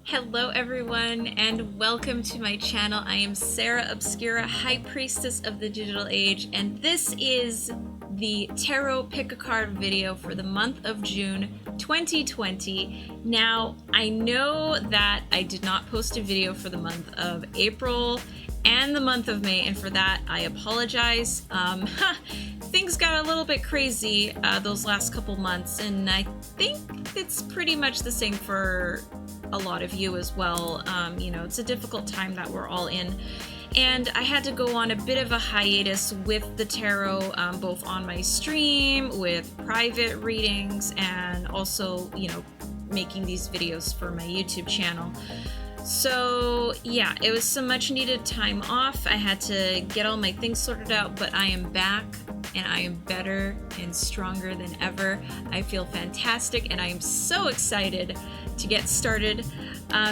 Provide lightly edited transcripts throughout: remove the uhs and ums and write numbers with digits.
Hello everyone and welcome to my channel. I am Sarah Obscura, High Priestess of the Digital Age, and this is the Tarot Pick a Card video for the month of June 2020. Now, I know that I did not post a video for the month of April and the month of May, and for that I apologize. Things got a little bit crazy those last couple months, and I think it's pretty much the same for a lot of you as well. You know, it's a difficult time that we're all in, and I had to go on a bit of a hiatus with the tarot, both on my stream with private readings and also, you know, making these videos for my YouTube channel. So yeah, it was some much needed time off. I had to get all my things sorted out, but I am back and I am better and stronger than ever. I feel fantastic and I am so excited to get started.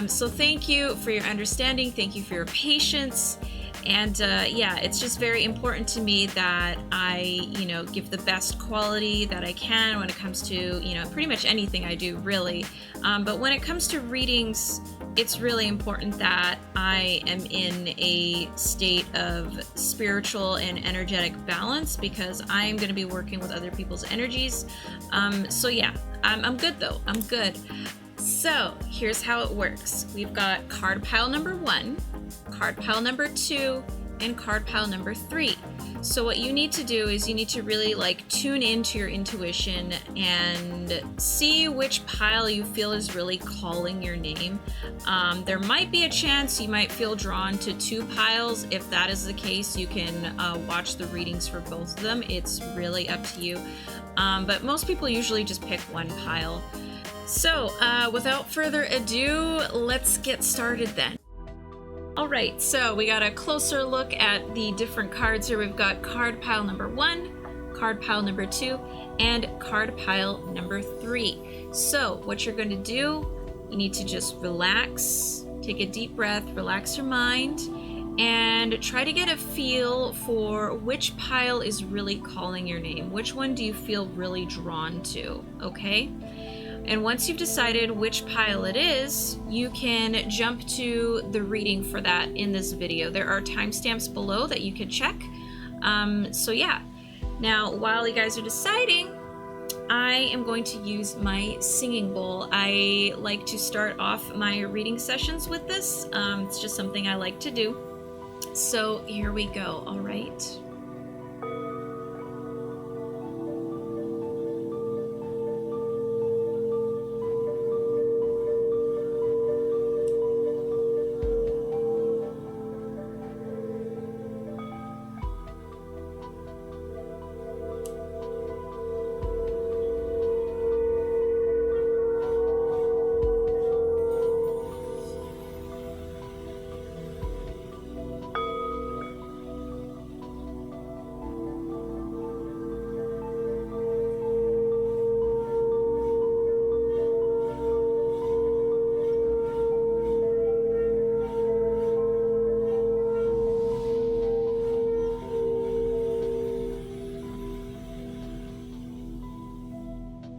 So thank you for your understanding. Thank you for your patience. And yeah, it's just very important to me that I, you know, give the best quality that I can when it comes to, you know, pretty much anything I do, really. But when it comes to readings, it's really important that I am in a state of spiritual and energetic balance, because I am going to be working with other people's energies. So yeah, I'm good though. I'm good. So here's how it works. We've got card pile number 1, card pile number 2, and card pile number 3. So what you need to do is you need to really tune into your intuition and see which pile you feel is really calling your name. There might be a chance you might feel drawn to 2 piles. If that is the case, you can watch the readings for both of them. It's really up to you. But most people usually just pick 1 pile. So without further ado, let's get started then. Alright, so we got a closer look at the different cards here. We've got card pile number 1, card pile number 2, and card pile number 3. So what you're going to do, you need to just relax, take a deep breath, relax your mind, and try to get a feel for which pile is really calling your name. Which one do you feel really drawn to, okay? And once you've decided which pile it is, you can jump to the reading for that in this video. There are timestamps below that you can check. So yeah, now while you guys are deciding, I am going to use my singing bowl. I like to start off my reading sessions with this. It's just something I like to do. So here we go, all right?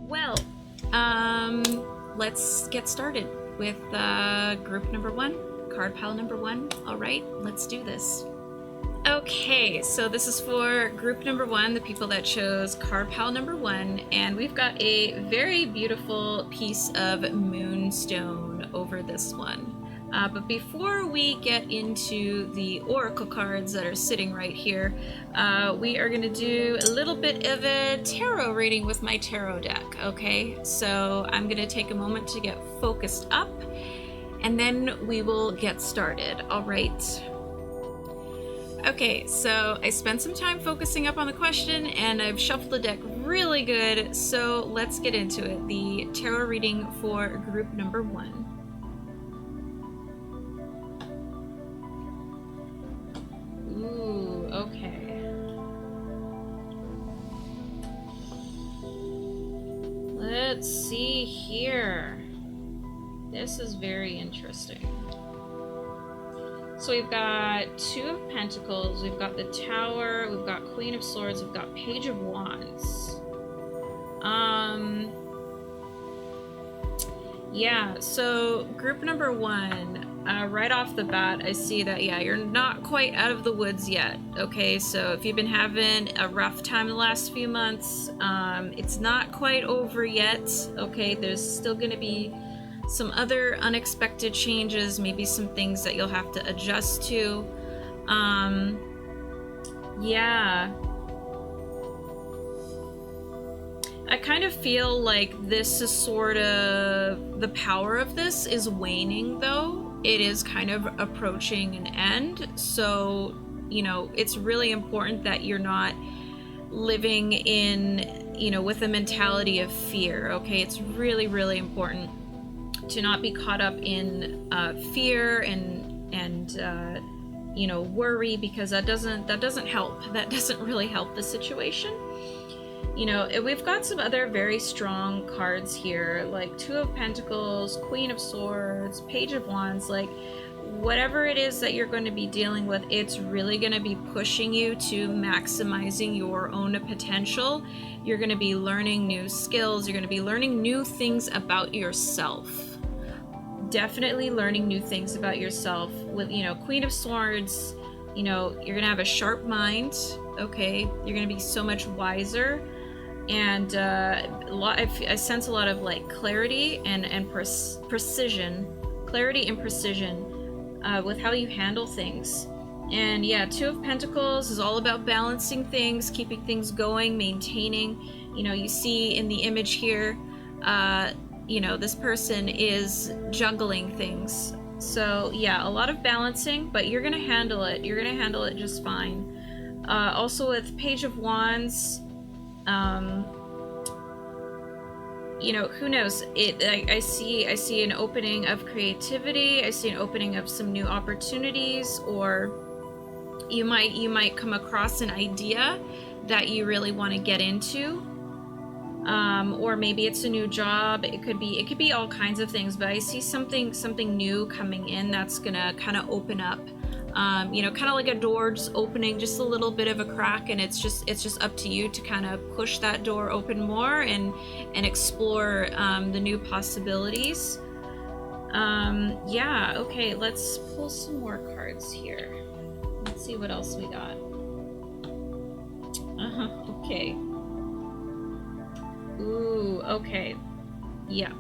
Well, let's get started with group number 1, card pile number 1. All right, let's do this. Okay, so this is for group number 1, the people that chose card pile number 1, and we've got a very beautiful piece of moonstone over this one. But before we get into the oracle cards that are sitting right here, we are going to do a little bit of a tarot reading with my tarot deck, okay? So I'm going to take a moment to get focused up, and then we will get started, all right? Okay, so I spent some time focusing up on the question, and I've shuffled the deck really good, so let's get into it. The tarot reading for group number 1. Okay. Let's see here. This is very interesting. So we've got 2 of Pentacles, we've got the Tower, we've got Queen of Swords, we've got Page of Wands. Yeah, so group number one, right off the bat, I see that, yeah, you're not quite out of the woods yet, okay? So if you've been having a rough time the last few months, it's not quite over yet, okay? There's still gonna be some other unexpected changes, maybe some things that you'll have to adjust to. Yeah. I kind of feel like this is sort of, the power of this is waning though. It is kind of approaching an end. So, you know, it's really important that you're not living in, you know, with a mentality of fear, okay? It's really, really important to not be caught up in fear and you know, worry, because that doesn't help. That doesn't really help the situation. You know, we've got some other very strong cards here, like Two of Pentacles, Queen of Swords, Page of Wands. Like, whatever it is that you're going to be dealing with, it's really going to be pushing you to maximizing your own potential. You're going to be learning new skills. You're going to be learning new things about yourself. Definitely learning new things about yourself. With, you know, Queen of Swords, you know, you're going to have a sharp mind, okay? You're going to be so much wiser. And I sense a lot of like clarity and precision, clarity and precision with how you handle things. And yeah, Two of Pentacles is all about balancing things, keeping things going, maintaining. You know, you see in the image here, you know, this person is juggling things. So yeah, a lot of balancing, but you're gonna handle it. You're gonna handle it just fine. Also with Page of Wands, you know, who knows? I see an opening of creativity. I see an opening of some new opportunities, or you might come across an idea that you really want to get into, or maybe it's a new job. It could be all kinds of things. But I see something new coming in that's gonna kind of open up. You know, kind of like a door just opening just a little bit of a crack, and it's just up to you to kind of push that door open more and explore the new possibilities. Yeah, okay, let's pull some more cards here. Let's see what else we got. Okay. Ooh, okay. Yeah.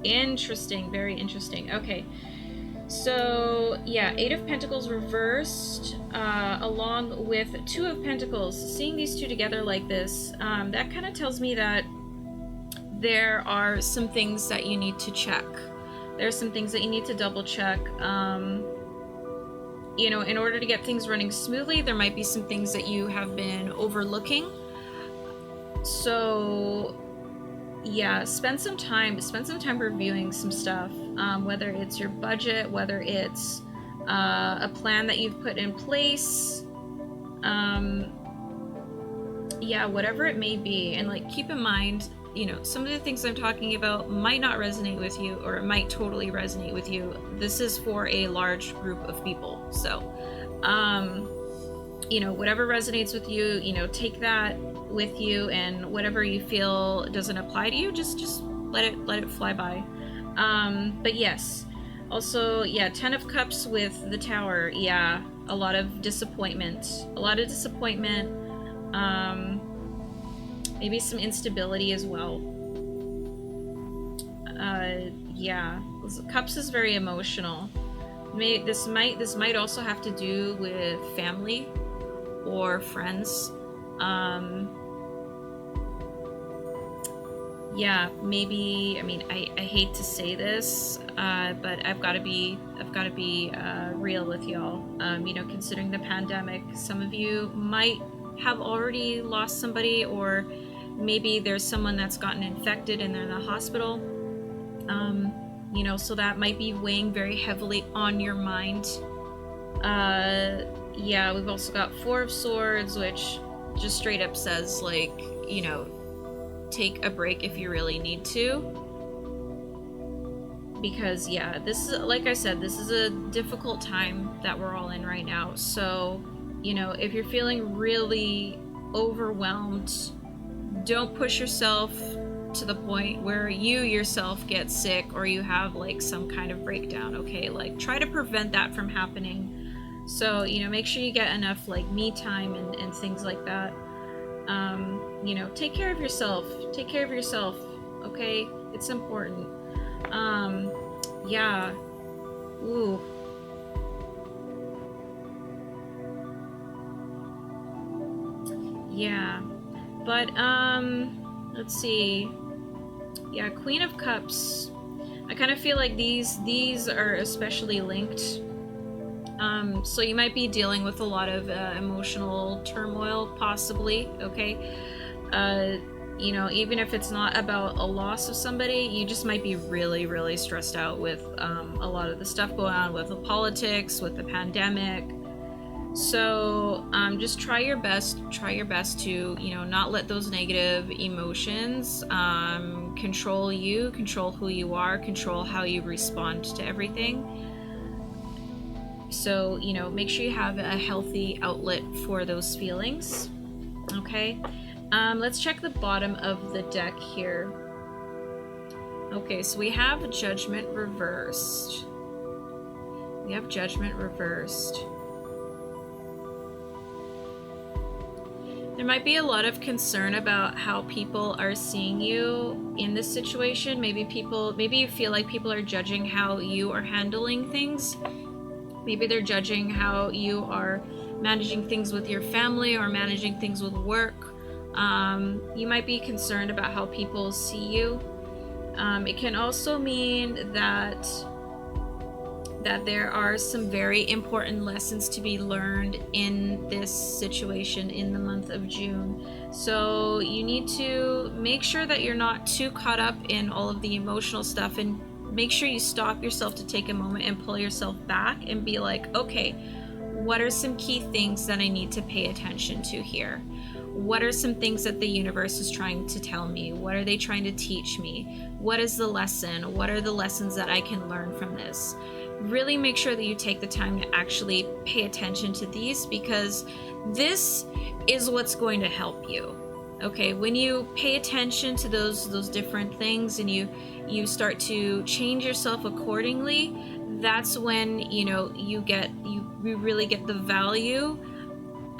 Interesting, very interesting. Okay. So yeah, Eight of Pentacles reversed, along with Two of Pentacles. Seeing these two together like this, that kind of tells me that there are some things that you need to check. There are some things that you need to double check. You know, in order to get things running smoothly, there might be some things that you have been overlooking. So yeah, spend some time reviewing some stuff, whether it's your budget, whether it's a plan that you've put in place, yeah, whatever it may be. And like, keep in mind, you know, some of the things I'm talking about might not resonate with you, or it might totally resonate with you. This is for a large group of people. So, you know, whatever resonates with you, you know, take that with you, and whatever you feel doesn't apply to you, just let it fly by. But yes, also, yeah, Ten of Cups with the Tower. Yeah, a lot of disappointment, maybe some instability as well. Yeah, Cups is very emotional. This might also have to do with family or friends. Yeah, maybe, I mean, I hate to say this, but I've got to be real with y'all. You know, considering the pandemic, some of you might have already lost somebody, or maybe there's someone that's gotten infected and they're in the hospital. You know, so that might be weighing very heavily on your mind. Yeah, we've also got Four of Swords, which just straight up says, like, you know, take a break if you really need to. Because yeah, this is, like I said, this is a difficult time that we're all in right now. So, you know, if you're feeling really overwhelmed, don't push yourself. to the point where you yourself get sick or you have like some kind of breakdown, okay? Like try to prevent that from happening. So, you know, make sure you get enough like me time and things like that. You know, take care of yourself. Take care of yourself, okay? It's important. Yeah. Ooh. Yeah. But, let's see. Yeah, Queen of Cups. I kind of feel like these are especially linked. So you might be dealing with a lot of emotional turmoil, possibly, okay? You know, even if it's not about a loss of somebody, you just might be really, really stressed out with a lot of the stuff going on with the politics, with the pandemic. So just try your best to, you know, not let those negative emotions control you, control who you are, control how you respond to everything. So, you know, make sure you have a healthy outlet for those feelings, okay? Let's check the bottom of the deck here. Okay, so we have Judgment reversed. We have Judgment reversed. There might be a lot of concern about how people are seeing you in this situation. Maybe you feel like people are judging how you are handling things. Maybe they're judging how you are managing things with your family or managing things with work. You might be concerned about how people see you. It can also mean that there are some very important lessons to be learned in this situation in the month of June. So you need to make sure that you're not too caught up in all of the emotional stuff, and make sure you stop yourself to take a moment and pull yourself back and be like, okay, what are some key things that I need to pay attention to here? What are some things that the universe is trying to tell me? What are they trying to teach me? What is the lesson? What are the lessons that I can learn from this? Really make sure that you take the time to actually pay attention to these, because this is what's going to help you. Okay, when you pay attention to those different things and you start to change yourself accordingly, that's when, you know, you really get the value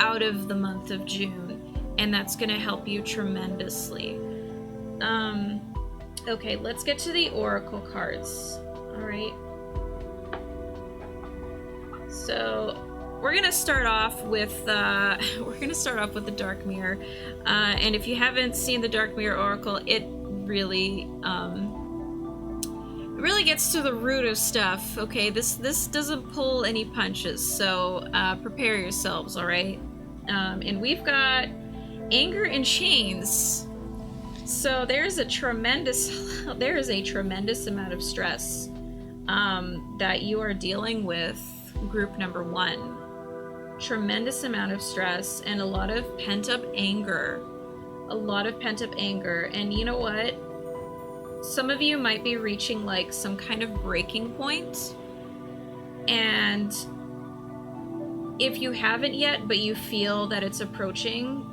out of the month of June, and that's going to help you tremendously. Okay, let's get to the oracle cards. All right. So we're gonna start off with the Dark Mirror, and if you haven't seen the Dark Mirror Oracle, it really gets to the root of stuff. Okay, this doesn't pull any punches, so prepare yourselves. All right, and we've got Anger in Chains. So there is a tremendous amount of stress that you are dealing with. Group number one, tremendous amount of stress and a lot of pent-up anger, and you know what, some of you might be reaching like some kind of breaking point, and if you haven't yet but you feel that it's approaching,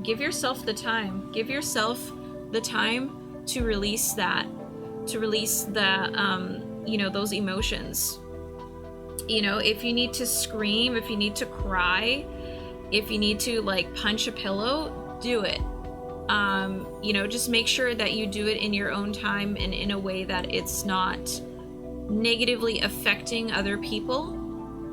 give yourself the time to release you know, those emotions. You know, if you need to scream, if you need to cry, if you need to like punch a pillow, do it. You know, just make sure that you do it in your own time and in a way that it's not negatively affecting other people,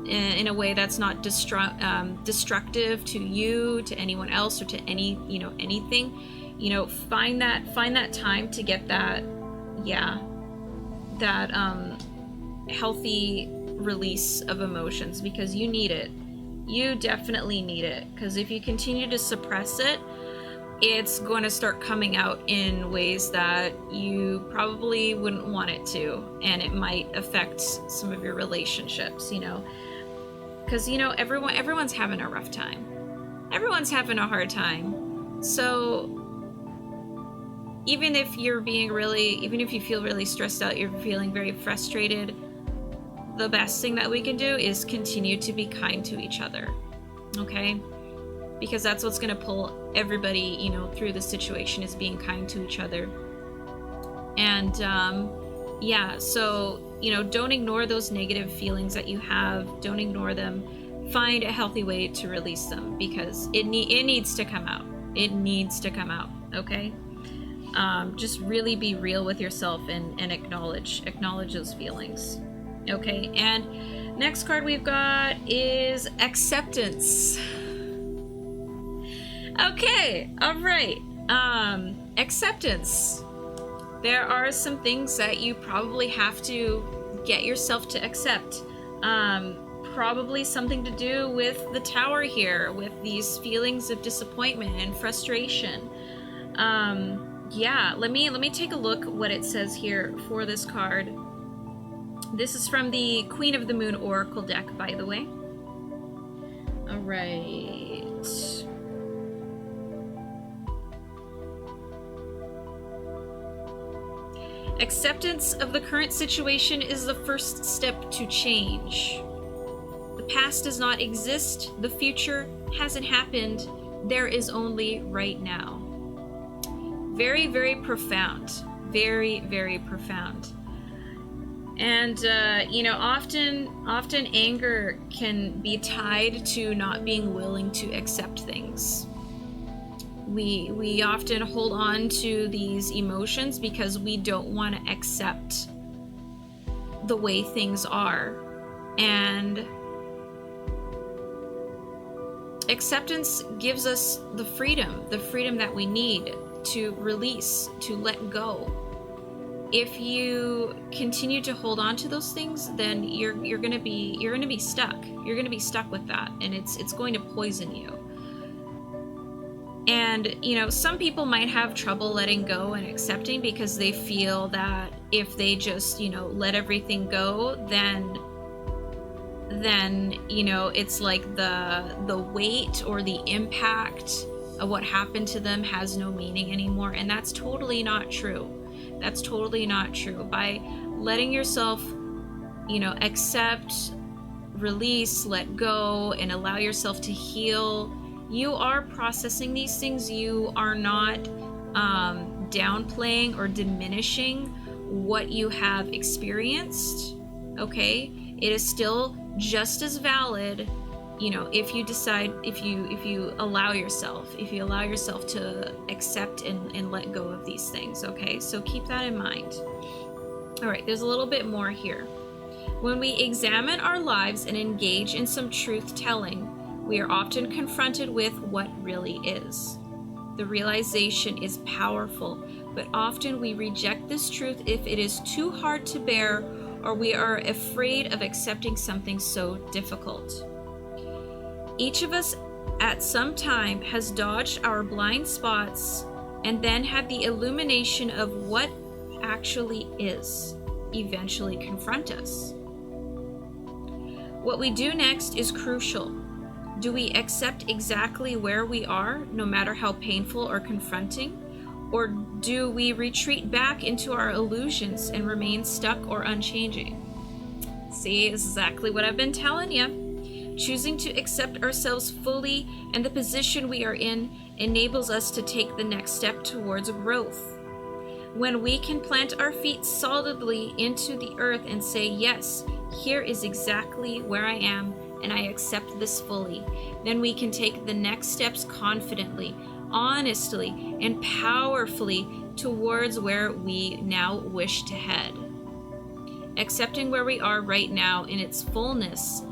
in a way that's not destructive to you, to anyone else, or to anything. You know, find that time to get that healthy release of emotions, because you need it. You definitely need it, because if you continue to suppress it, it's going to start coming out in ways that you probably wouldn't want it to, and it might affect some of your relationships, you know, because, you know, everyone's having a rough time. Everyone's having a hard time. So even if you feel really stressed out, you're feeling very frustrated, the best thing that we can do is continue to be kind to each other, okay? Because that's what's going to pull everybody, you know, through the situation, is being kind to each other. And yeah, so, you know, don't ignore those negative feelings that you have. Don't ignore them. Find a healthy way to release them, because it needs to come out. It needs to come out, okay? Just really be real with yourself and acknowledge those feelings, okay? And next card we've got is acceptance. Okay, all right. Acceptance. There are some things that you probably have to get yourself to accept. Probably something to do with the Tower here, with these feelings of disappointment and frustration. Yeah, let me take a look what it says here for this card. This is from the Queen of the Moon Oracle deck, by the way. All right. Acceptance of the current situation is the first step to change. The past does not exist. The future hasn't happened. There is only right now. Very, very profound. Very, very profound. And, you know, often anger can be tied to not being willing to accept things. We often hold on to these emotions because we don't want to accept the way things are. And acceptance gives us the freedom that we need to release, to let go. If you continue to hold on to those things, then you're gonna be stuck. You're gonna be stuck with that, and it's going to poison you. And, you know, some people might have trouble letting go and accepting because they feel that if they just, you know, let everything go, then you know, it's like the weight or the impact of what happened to them has no meaning anymore. And that's totally not true. That's totally not true. By letting yourself, you know, accept, release, let go, and allow yourself to heal, you are processing these things. You are not downplaying or diminishing what you have experienced, okay? It is still just as valid, you know, if you decide, if you allow yourself to accept and let go of these things, okay? So keep that in mind. All right, there's a little bit more here. When we examine our lives and engage in some truth-telling, we are often confronted with what really is. The realization is powerful, but often we reject this truth if it is too hard to bear, or we are afraid of accepting something so difficult. Each of us at some time has dodged our blind spots and then had the illumination of what actually is eventually confront us. What we do next is crucial. Do we accept exactly where we are, no matter how painful or confronting? Or do we retreat back into our illusions and remain stuck or unchanging? See, exactly what I've been telling you. Choosing to accept ourselves fully and the position we are in enables us to take the next step towards growth. When we can plant our feet solidly into the earth and say, yes, here is exactly where I am, and I accept this fully, then we can take the next steps confidently, honestly, and powerfully towards where we now wish to head. Accepting where we are right now in its fullness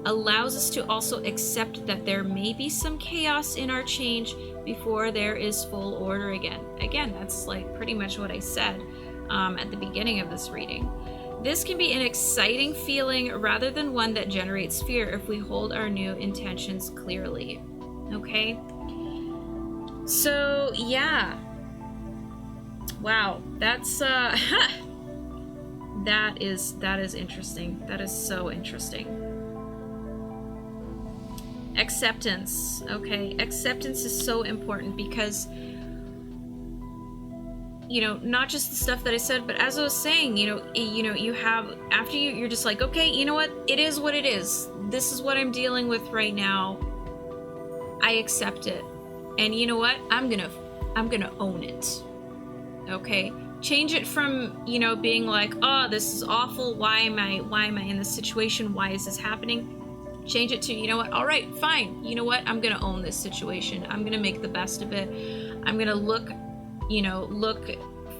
allows us to also accept that there may be some chaos in our change before there is full order again. Again, that's like pretty much what I said at the beginning of this reading. This can be an exciting feeling rather than one that generates fear if we hold our new intentions clearly. Okay? So, yeah. Wow, that's that is interesting. That is so interesting. Acceptance. Okay, acceptance is so important because, you know, not just the stuff that I said, but as I was saying, you have, after you're just like, okay, you know what? It is what it is. This is what I'm dealing with right now. I accept it. And you know what? I'm gonna own it. Okay? Change it from, you know, being like, oh, this is awful, why am I in this situation, why is this happening? Change it to, you know what, all right, fine, you know what, I'm gonna own this situation, I'm gonna make the best of it, I'm gonna look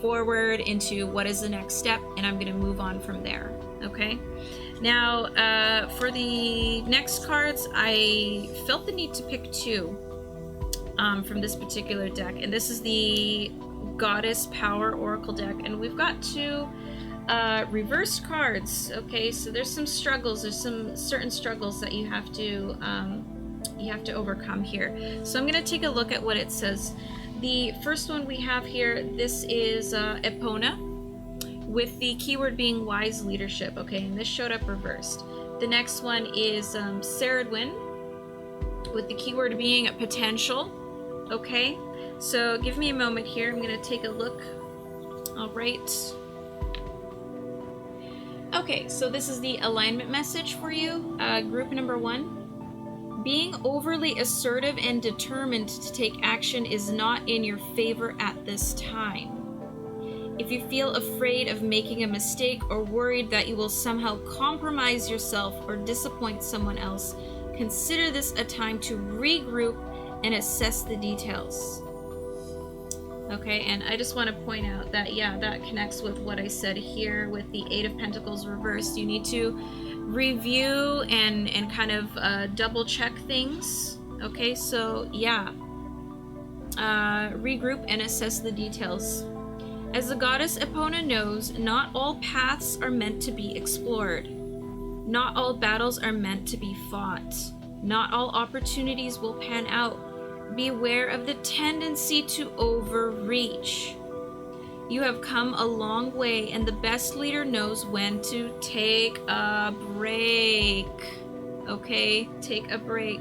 forward into what is the next step, and I'm gonna move on from there. Okay, now for the next cards, I felt the need to pick two from this particular deck, and this is the Goddess Power Oracle deck, and we've got two reversed cards. Okay, so there's some struggles, there's some certain struggles that you have to overcome here. So I'm going to take a look at what it says. The first one we have here, this is Epona, with the keyword being wise leadership. Okay, and this showed up reversed. The next one is Saradwin, with the keyword being potential. Okay, so give me a moment here. I'm going to take a look. All right. Okay, so this is the alignment message for you, group number 1. Being overly assertive and determined to take action is not in your favor at this time. If you feel afraid of making a mistake or worried that you will somehow compromise yourself or disappoint someone else, consider this a time to regroup and assess the details. Okay, and I just want to point out that, yeah, that connects with what I said here with the Eight of Pentacles reversed. You need to review and kind of double check things. Okay, so yeah, regroup and assess the details. As the goddess Epona knows, not all paths are meant to be explored. Not all battles are meant to be fought. Not all opportunities will pan out. Beware of the tendency to overreach. You have come a long way, and the best leader knows when to take a break. Okay, take a break.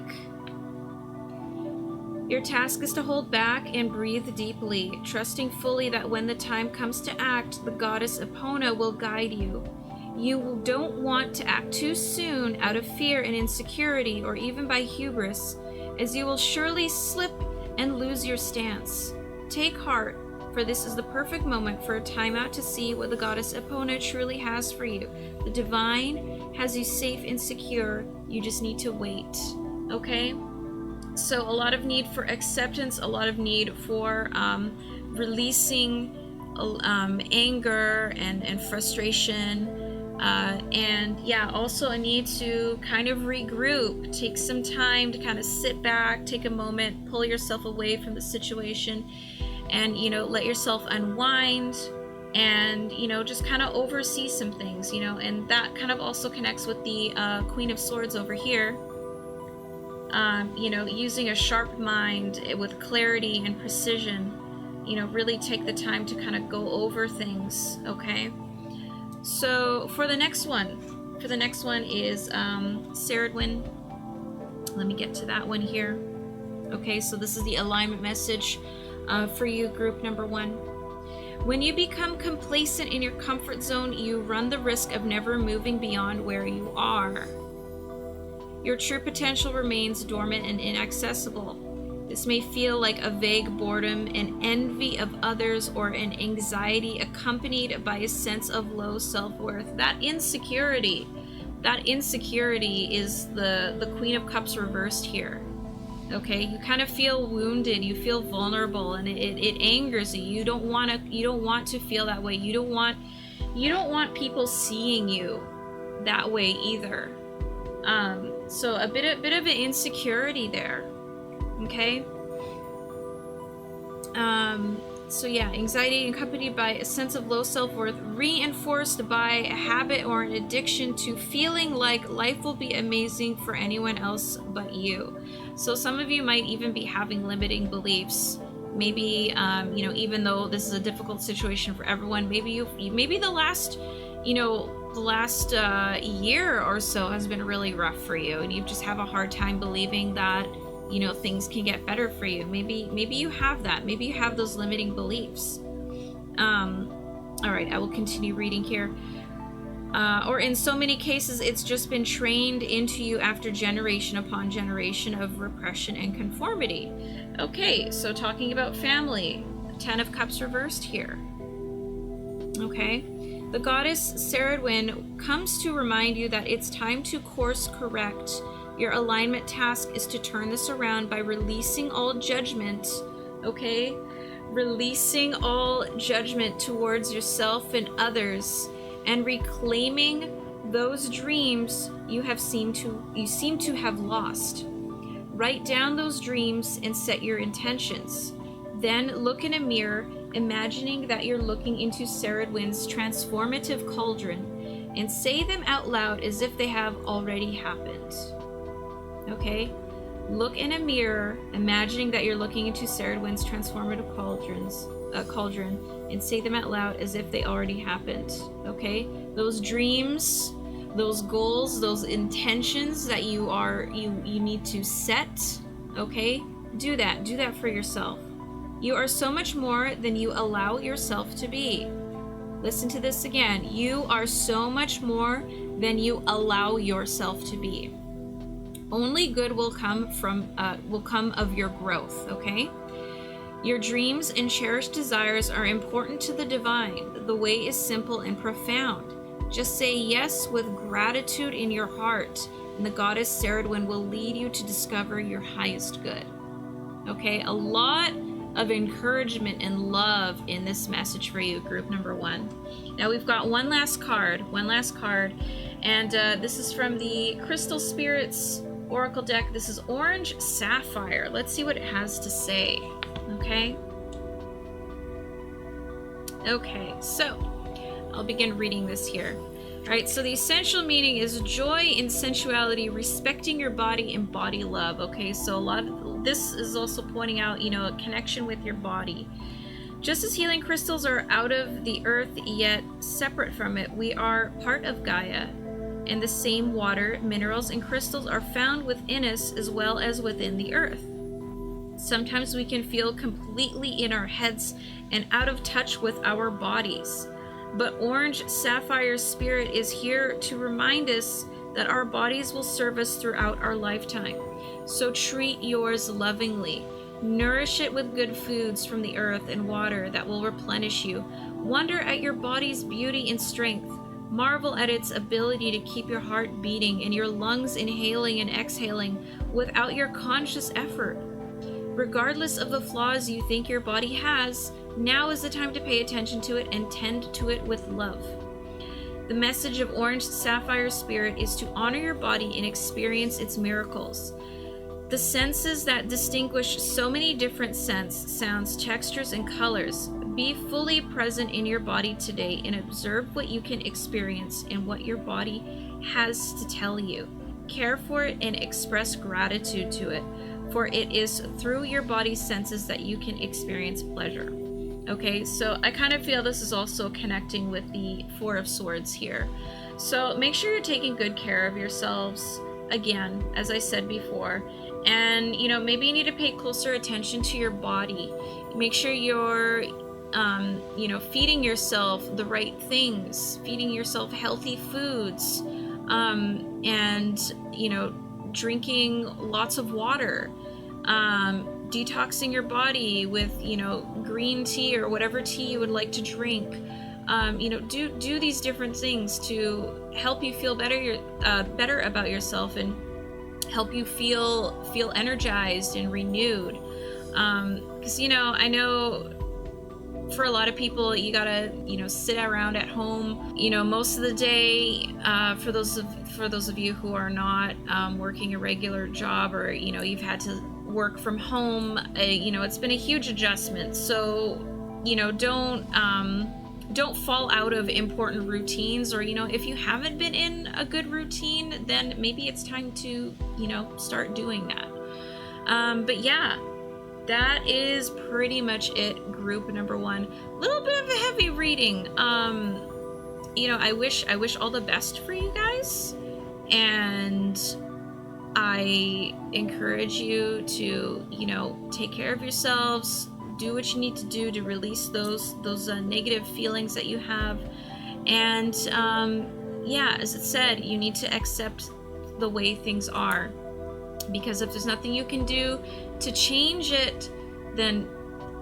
Your task is to hold back and breathe deeply, trusting fully that when the time comes to act, the goddess Epona will guide you. You don't want to act too soon out of fear and insecurity, or even by hubris, as you will surely slip and lose your stance. Take heart, for this is the perfect moment for a timeout to see what the goddess Epona truly has for you. The divine has you safe and secure. You just need to wait. Okay? So a lot of need for acceptance, a lot of need for releasing anger and frustration. And yeah, also a need to kind of regroup, take some time to kind of sit back, take a moment, pull yourself away from the situation, and, you know, let yourself unwind and, you know, just kind of oversee some things, you know, and that kind of also connects with the Queen of Swords over here. You know, using a sharp mind with clarity and precision, you know, really take the time to kind of go over things, okay? So for the next one is Saradwin. Let me get to that one here. Okay, so this is the alignment message for you, group number 1. When you become complacent in your comfort zone, you run the risk of never moving beyond where you are. Your true potential remains dormant and inaccessible. This may feel like a vague boredom, an envy of others, or an anxiety accompanied by a sense of low self-worth. That insecurity is the Queen of Cups reversed here. Okay, you kind of feel wounded, you feel vulnerable, and it angers you. You don't want to feel that way. You don't want people seeing you that way either. So a bit of an insecurity there. Okay. So yeah, anxiety accompanied by a sense of low self-worth, reinforced by a habit or an addiction to feeling like life will be amazing for anyone else but you. So some of you might even be having limiting beliefs. Maybe, you know, even though this is a difficult situation for everyone, maybe the last year or so has been really rough for you, and you just have a hard time believing that, you know, things can get better for you. Maybe you have that. Maybe you have those limiting beliefs. All right, I will continue reading here. Or in so many cases, it's just been trained into you after generation upon generation of repression and conformity. Okay, so talking about family, 10 of Cups reversed here. Okay? The goddess Ceridwen comes to remind you that it's time to course correct. Your alignment task is to turn this around by releasing all judgment, okay? Releasing all judgment towards yourself and others, and reclaiming those dreams you seem to have lost. Write down those dreams and set your intentions. Then look in a mirror, imagining that you're looking into Ceridwen's transformative cauldron, and say them out loud as if they have already happened. Okay? Look in a mirror, imagining that you're looking into Ceridwen's transformative cauldron, and say them out loud as if they already happened. Okay? Those dreams, those goals, those intentions that you need to set, okay? Do that for yourself. You are so much more than you allow yourself to be. Listen to this again. You are so much more than you allow yourself to be. Only good will come of your growth, okay? Your dreams and cherished desires are important to the divine. The way is simple and profound. Just say yes with gratitude in your heart, and the goddess Ceridwen will lead you to discover your highest good. Okay, a lot of encouragement and love in this message for you, group number 1. Now we've got one last card, and this is from the Crystal Spirits Oracle deck. This is Orange Sapphire. Let's see what it has to say. Okay, so I'll begin reading this here. All right, so the essential meaning is joy in sensuality, respecting your body and body love. Okay, so a lot of this is also pointing out, a connection with your body. Just as healing crystals are out of the earth yet separate from it, we are part of Gaia. And the same water, minerals, and crystals are found within us as well as within the earth. Sometimes we can feel completely in our heads and out of touch with our bodies. But Orange Sapphire's spirit is here to remind us that our bodies will serve us throughout our lifetime. So treat yours lovingly. Nourish it with good foods from the earth and water that will replenish you. Wonder at your body's beauty and strength. Marvel at its ability to keep your heart beating and your lungs inhaling and exhaling without your conscious effort. Regardless of the flaws you think your body has, now is the time to pay attention to it and tend to it with love. The message of Orange Sapphire Spirit is to honor your body and experience its miracles. The senses that distinguish so many different scents, sounds, textures, and colors. Be fully present in your body today and observe what you can experience and what your body has to tell you. Care for it and express gratitude to it, for it is through your body's senses that you can experience pleasure. Okay, so I kind of feel this is also connecting with the Four of Swords here. So make sure you're taking good care of yourselves, again, as I said before. And, maybe you need to pay closer attention to your body. Make sure you're, feeding yourself the right things, feeding yourself healthy foods, and, drinking lots of water, detoxing your body with, green tea or whatever tea you would like to drink. Do these different things to help you feel better about yourself and help you feel energized and renewed. Because I know for a lot of people you gotta sit around at home most of the day. For those of you who are not working a regular job, or you've had to work from home, it's been a huge adjustment. So don't fall out of important routines, or if you haven't been in a good routine, then maybe it's time to start doing that. But yeah, that is pretty much it, group number 1. A little bit of a heavy reading. I wish all the best for you guys, and I encourage you to take care of yourselves. Do what you need to do to release those negative feelings that you have. And as it said, you need to accept the way things are, because if there's nothing you can do to change it, then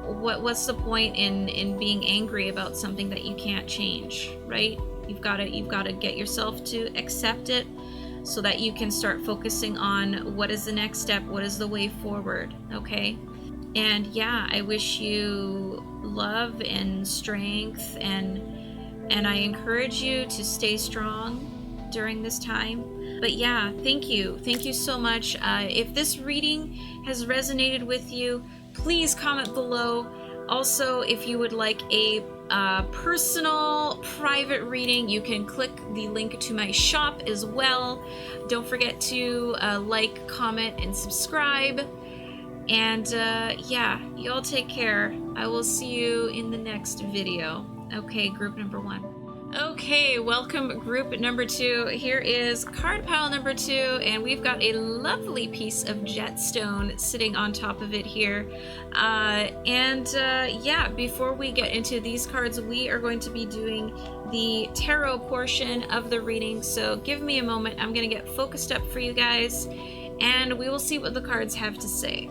what's the point in being angry about something that you can't change, right? You've got to get yourself to accept it so that you can start focusing on what is the next step, what is the way forward, okay? And yeah, I wish you love and strength, and I encourage you to stay strong during this time. But yeah, thank you so much. If this reading has resonated with you, please comment below. Also, if you would like a personal private reading, you can click the link to my shop as well. Don't forget to like, comment, and subscribe. And yeah, you all take care. I will see you in the next video. Okay, group number 1. Okay, welcome group number 2. Here is card pile number 2, and we've got a lovely piece of jetstone sitting on top of it here. Yeah, before we get into these cards, we are going to be doing the tarot portion of the reading. So give me a moment. I'm going to get focused up for you guys, and we will see what the cards have to say.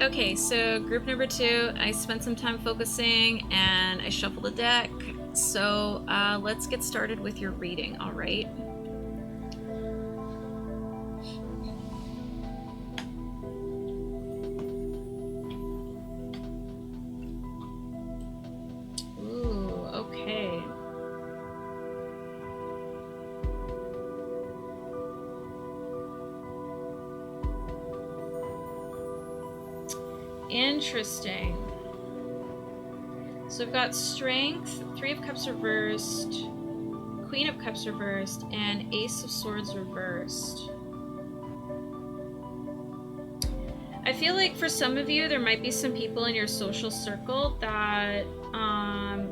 Okay, so group number 2, I spent some time focusing and I shuffled a deck. So let's get started with your reading, all right? Ooh, okay. Interesting. So we've got Strength, 3 of Cups reversed, Queen of Cups reversed, and Ace of Swords reversed. I feel like for some of you, there might be some people in your social circle that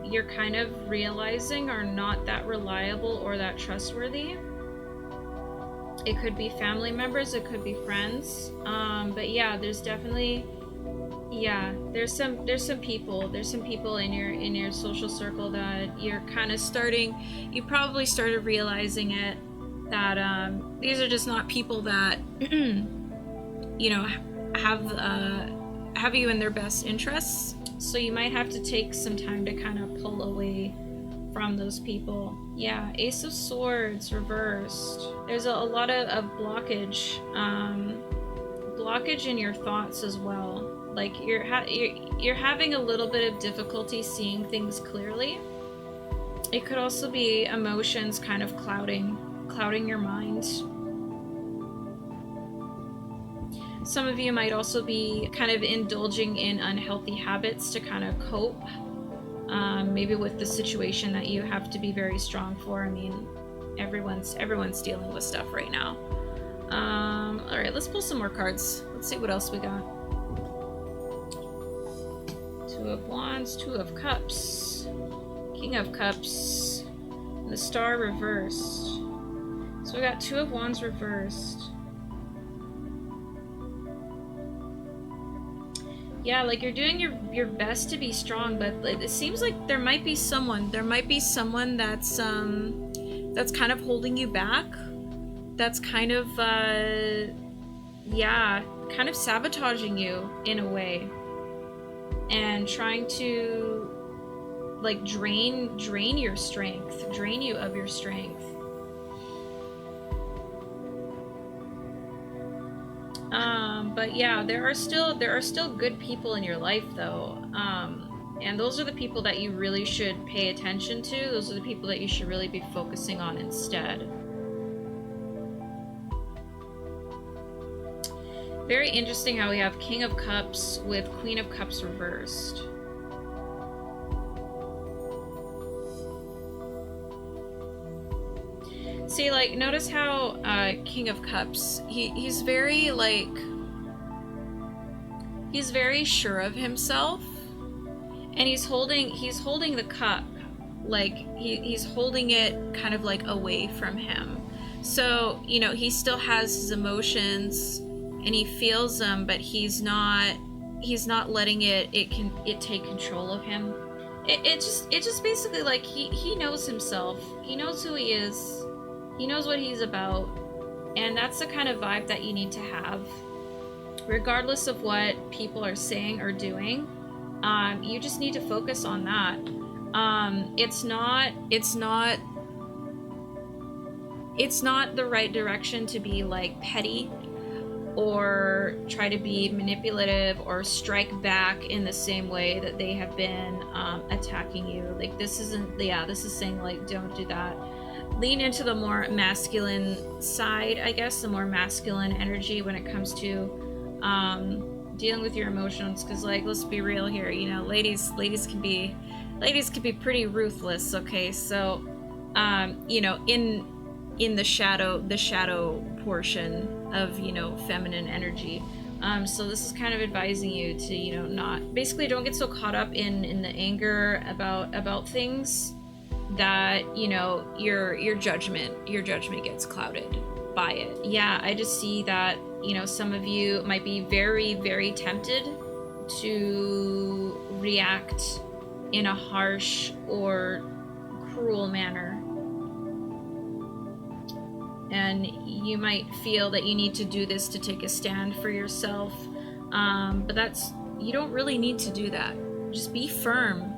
you're kind of realizing are not that reliable or that trustworthy. It could be family members, it could be friends, but yeah, there's definitely... Yeah, there's some people in your social circle that you're kind of you probably started realizing it, that these are just not people that you know, have you in their best interests. So you might have to take some time to kind of pull away from those people. Yeah, Ace of Swords reversed. There's a lot of blockage in your thoughts as well. Like you're having a little bit of difficulty seeing things clearly. It could also be emotions kind of clouding your mind. Some of you might also be kind of indulging in unhealthy habits to kind of cope, maybe with the situation that you have to be very strong for. I mean, everyone's dealing with stuff right now. All right, let's pull some more cards. Let's see what else we got. 2 of Wands, 2 of Cups, King of Cups, and the Star reversed. So we got 2 of Wands reversed. Yeah, like you're doing your best to be strong, but it seems like there might be someone that's kind of holding you back. That's kind of yeah, kind of sabotaging you in a way, and trying to like drain your strength, drain you of your strength. But yeah, there are still good people in your life though, and those are the people that you really should pay attention to. Those are the people that you should really be focusing on instead. Very interesting how we have King of Cups with Queen of Cups reversed. See, like, notice how King of Cups, he's very, like, he's very sure of himself, and he's holding the cup, like, he's holding it kind of like away from him. So, you know, he still has his emotions, and he feels them, but he's not letting it take control of him. It just basically, like, he knows himself. He knows who he is. He knows what he's about. And that's the kind of vibe that you need to have. Regardless of what people are saying or doing, You just need to focus on that. It's not the right direction to be like petty or try to be manipulative or strike back in the same way that they have been attacking you. Like, this isn't, yeah, this is saying like, don't do that. Lean into the more masculine side, I guess, the more masculine energy when it comes to dealing with your emotions, because like, let's be real here, you know, ladies can be pretty ruthless. Okay, so you know, in the shadow portion of, you know, feminine energy. So this is kind of advising you to, you know, not, basically don't get so caught up in the anger about things that, you know, your judgment gets clouded by it. Yeah, I just see that, you know, some of you might be very, very tempted to react in a harsh or cruel manner. And you might feel that you need to do this to take a stand for yourself. But you don't really need to do that. Just be firm,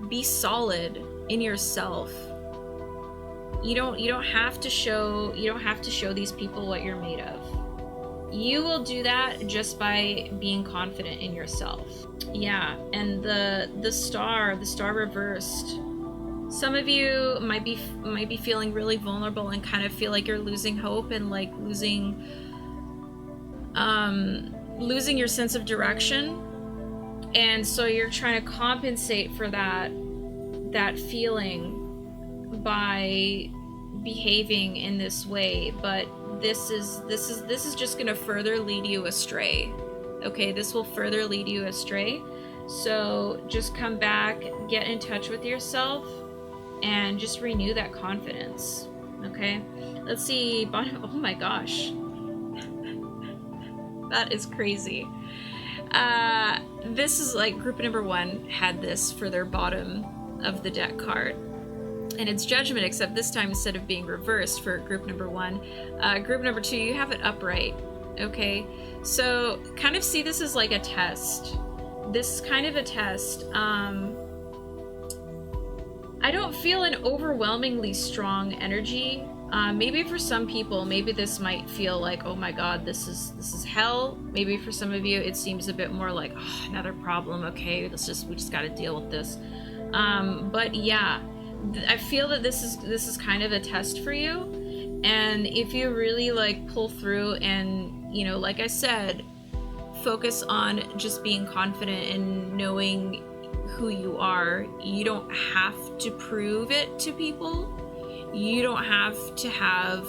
be solid in yourself. You don't have to show these people what you're made of. You will do that just by being confident in yourself. Yeah, and the star reversed. Some of you might be feeling really vulnerable and kind of feel like you're losing hope and like losing your sense of direction. And so you're trying to compensate for that feeling by behaving in this way, but this is just going to further lead you astray. Okay, this will further lead you astray. So just come back, get in touch with yourself, and just renew that confidence. Okay, let's see, bottom. Oh my gosh, that is crazy. This is like group number 1 had this for their bottom of the deck card, and it's Judgment, except this time instead of being reversed for group number 1, group number 2, you have it upright. Okay, so kind of see this as like a test. This is kind of a test. I don't feel an overwhelmingly strong energy. Maybe for some people, maybe this might feel like, oh my god, this is hell. Maybe for some of you, it seems a bit more like, oh, another problem. Okay, we just got to deal with this. But yeah, I feel that this is kind of a test for you. And if you really like pull through and, you know, like I said, focus on just being confident and knowing who you are. You don't have to prove it to people. You don't have to have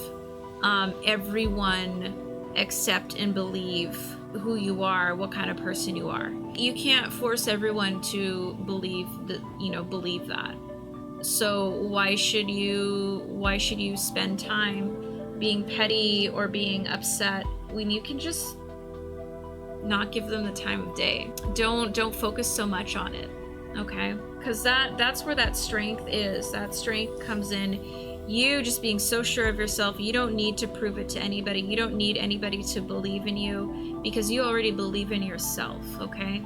everyone accept and believe who you are, what kind of person you are. You can't force everyone to believe that. So why should you spend time being petty or being upset when you can just not give them the time of day? Don't focus so much on it. Okay, because that's where that strength is. That strength comes in you just being so sure of yourself. You don't need to prove it to anybody. You don't need anybody to believe in you because you already believe in yourself. Okay,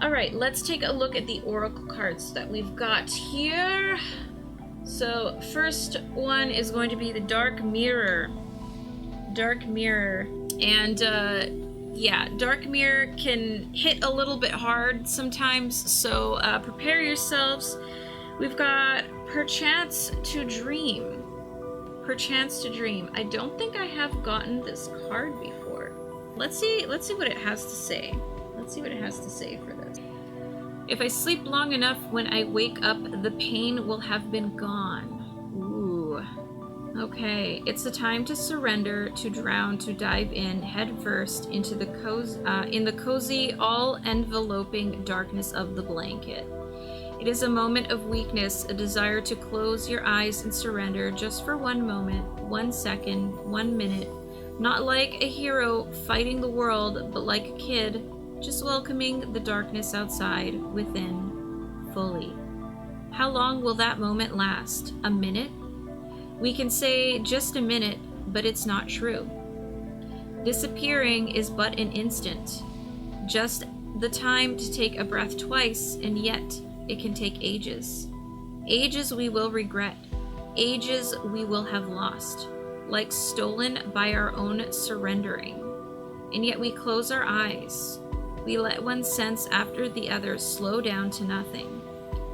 all right, let's take a look at the oracle cards that we've got here. So first one is going to be the Dark Mirror. And yeah, Dark Mirror can hit a little bit hard sometimes, so prepare yourselves. We've got Perchance to Dream. Perchance to Dream. I don't think I have gotten this card before. Let's see what it has to say. Let's see what it has to say for this. If I sleep long enough, when I wake up, the pain will have been gone. Ooh. Okay, it's the time to surrender, to drown, to dive in head first into the cozy, all-enveloping darkness of the blanket. It is a moment of weakness, a desire to close your eyes and surrender just for 1 moment, 1 second, 1 minute. Not like a hero fighting the world, but like a kid, just welcoming the darkness outside, within, fully. How long will that moment last? A minute? We can say just a minute, but it's not true. Disappearing is but an instant, just the time to take a breath twice, and yet it can take ages. Ages we will regret. Ages we will have lost, like stolen by our own surrendering. And yet we close our eyes. We let one sense after the other slow down to nothing.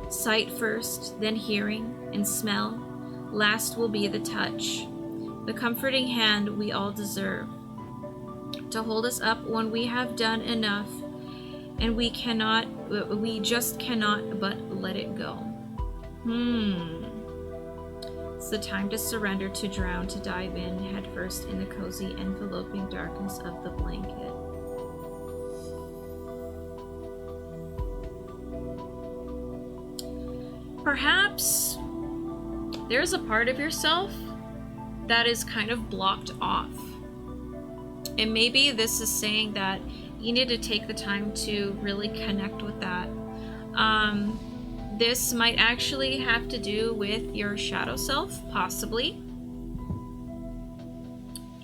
Sight first, then hearing and smell. Last will be the touch, the comforting hand we all deserve, to hold us up when we have done enough, and we just cannot but let it go. It's the time to surrender, to drown, to dive in head first in the cozy, enveloping darkness of the blanket. Perhaps there's a part of yourself that is kind of blocked off. And maybe this is saying that you need to take the time to really connect with that. This might actually have to do with your shadow self, possibly.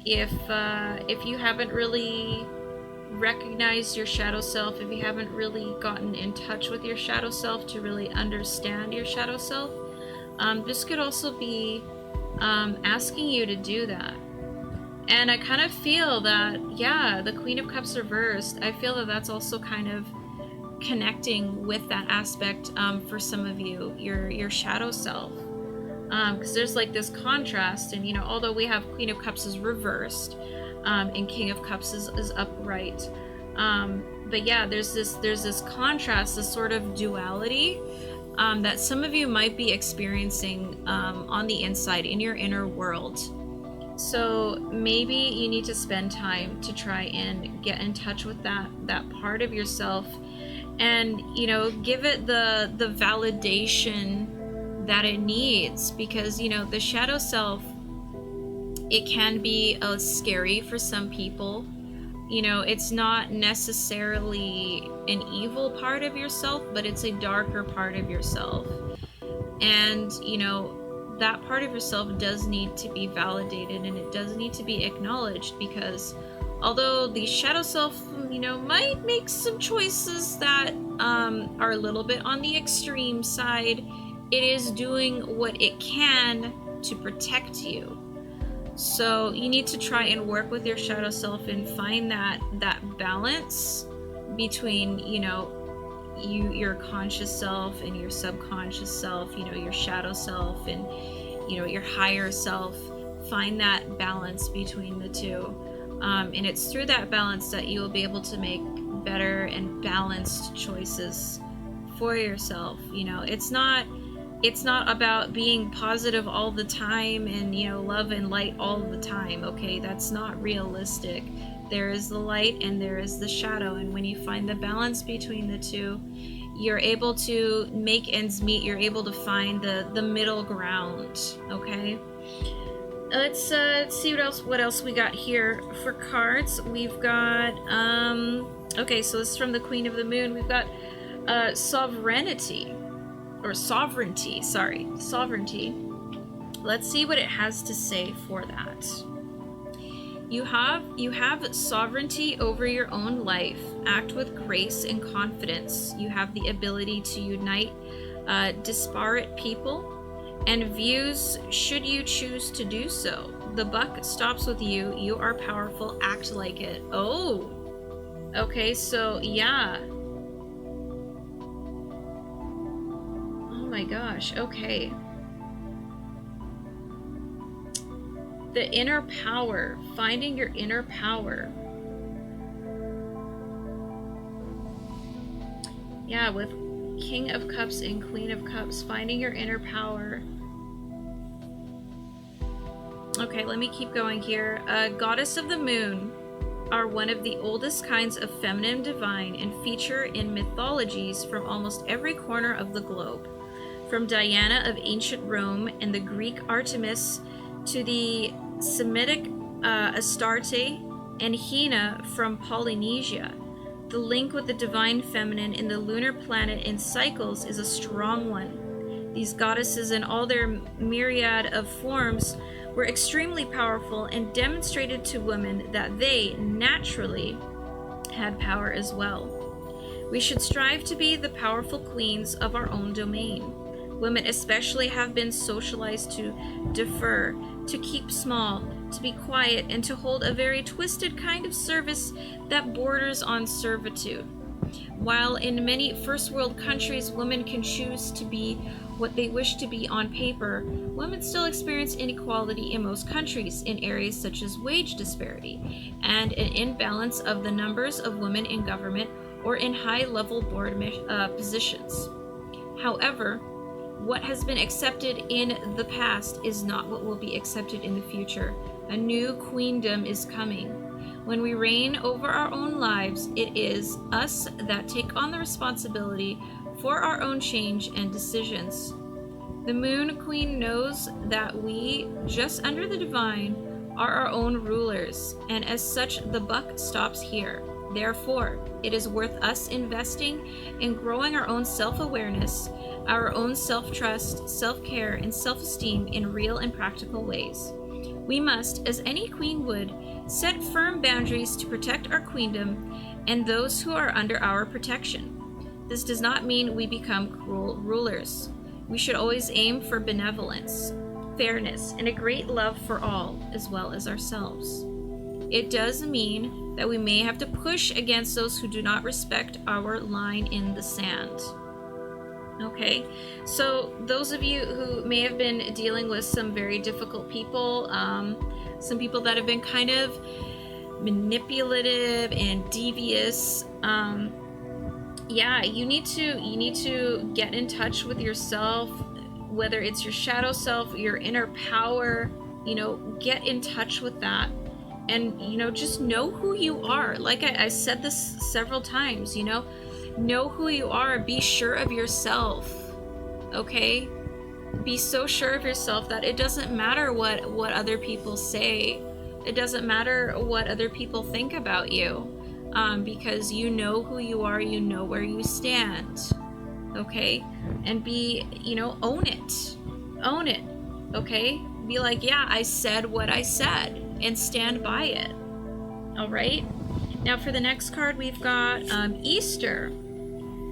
If you haven't really recognized your shadow self, if you haven't really gotten in touch with your shadow self to really understand your shadow self, this could also be asking you to do that. And I kind of feel that, yeah, the Queen of Cups reversed, I feel that that's also kind of connecting with that aspect for some of you, your shadow self. Because there's like this contrast, and although we have Queen of Cups is reversed, and King of Cups is upright, but yeah, there's this contrast, this sort of duality that some of you might be experiencing on the inside, in your inner world. So maybe you need to spend time to try and get in touch with that part of yourself, and give it the validation that it needs, because the shadow self, it can be scary for some people. It's not necessarily an evil part of yourself, but it's a darker part of yourself. And that part of yourself does need to be validated, and it does need to be acknowledged, because although the shadow self might make some choices that are a little bit on the extreme side, it is doing what it can to protect you. So you need to try and work with your shadow self and find that balance between your conscious self and your subconscious self, your shadow self and your higher self. Find that balance between the two, and it's through that balance that you will be able to make better and balanced choices for yourself. It's not about being positive all the time and love and light all the time. Okay, that's not realistic. There is the light and there is the shadow, and when you find the balance between the two, you're able to make ends meet. You're able to find the middle ground. Okay, let's see what else we got here for cards. We've got okay, so this is from the Queen of the Moon. We've got sovereignty. Let's see what it has to say for that. You have sovereignty over your own life. Act with grace and confidence. You have the ability to unite disparate people and views should you choose to do so. The buck stops with you. You are powerful. Act like it. Oh, okay, so yeah. Oh my gosh, okay. The inner power, finding your inner power. Yeah, with King of Cups and Queen of Cups, finding your inner power. Okay, let me keep going here. Goddess of the Moon are one of the oldest kinds of feminine divine and feature in mythologies from almost every corner of the globe. From Diana of ancient Rome and the Greek Artemis to the Semitic Astarte and Hina from Polynesia. The link with the divine feminine in the lunar planet in cycles is a strong one. These goddesses in all their myriad of forms were extremely powerful and demonstrated to women that they naturally had power as well. We should strive to be the powerful queens of our own domain. Women especially have been socialized to defer, to keep small, to be quiet, and to hold a very twisted kind of service that borders on servitude. While in many first world countries women can choose to be what they wish to be on paper, women still experience inequality in most countries in areas such as wage disparity and an imbalance of the numbers of women in government or in high-level board positions. However, what has been accepted in the past is not what will be accepted in the future. A new queendom is coming. When we reign over our own lives, it is us that take on the responsibility for our own change and decisions. The Moon Queen knows that we, just under the divine, are our own rulers, and as such, the buck stops here. Therefore, it is worth us investing in growing our own self-awareness, our own self-trust, self-care, and self-esteem in real and practical ways. We must, as any queen would, set firm boundaries to protect our queendom and those who are under our protection. This does not mean we become cruel rulers. We should always aim for benevolence, fairness, and a great love for all, as well as ourselves. It does mean that we may have to push against those who do not respect our line in the sand. Okay, so those of you who may have been dealing with some very difficult people, some people that have been kind of manipulative and devious, yeah, you need to get in touch with yourself, whether it's your shadow self, your inner power, get in touch with that. And, just know who you are. Like I said this several times, know who you are. Be sure of yourself, okay? Be so sure of yourself that it doesn't matter what other people say. It doesn't matter what other people think about you, because you know who you are, you know where you stand, okay? And own it, okay? Be like, yeah, I said what I said, and stand by it. All right, now for the next card we've got Easter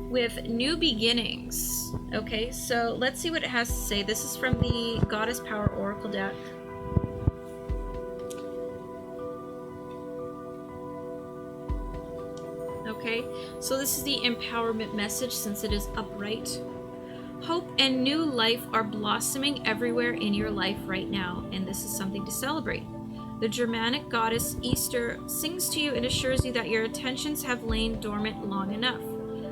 with new beginnings. Okay, so let's see what it has to say. This is from the Goddess Power Oracle deck. Okay, so this is the empowerment message since it is upright. Hope and new life are blossoming everywhere in your life right now, and this is something to celebrate. The Germanic goddess Easter sings to you and assures you that your intentions have lain dormant long enough.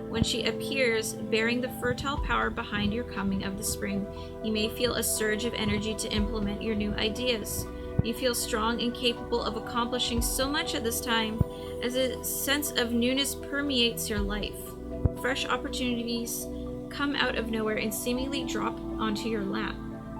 When she appears, bearing the fertile power behind your coming of the spring, you may feel a surge of energy to implement your new ideas. You feel strong and capable of accomplishing so much at this time, as a sense of newness permeates your life. Fresh opportunities come out of nowhere and seemingly drop onto your lap.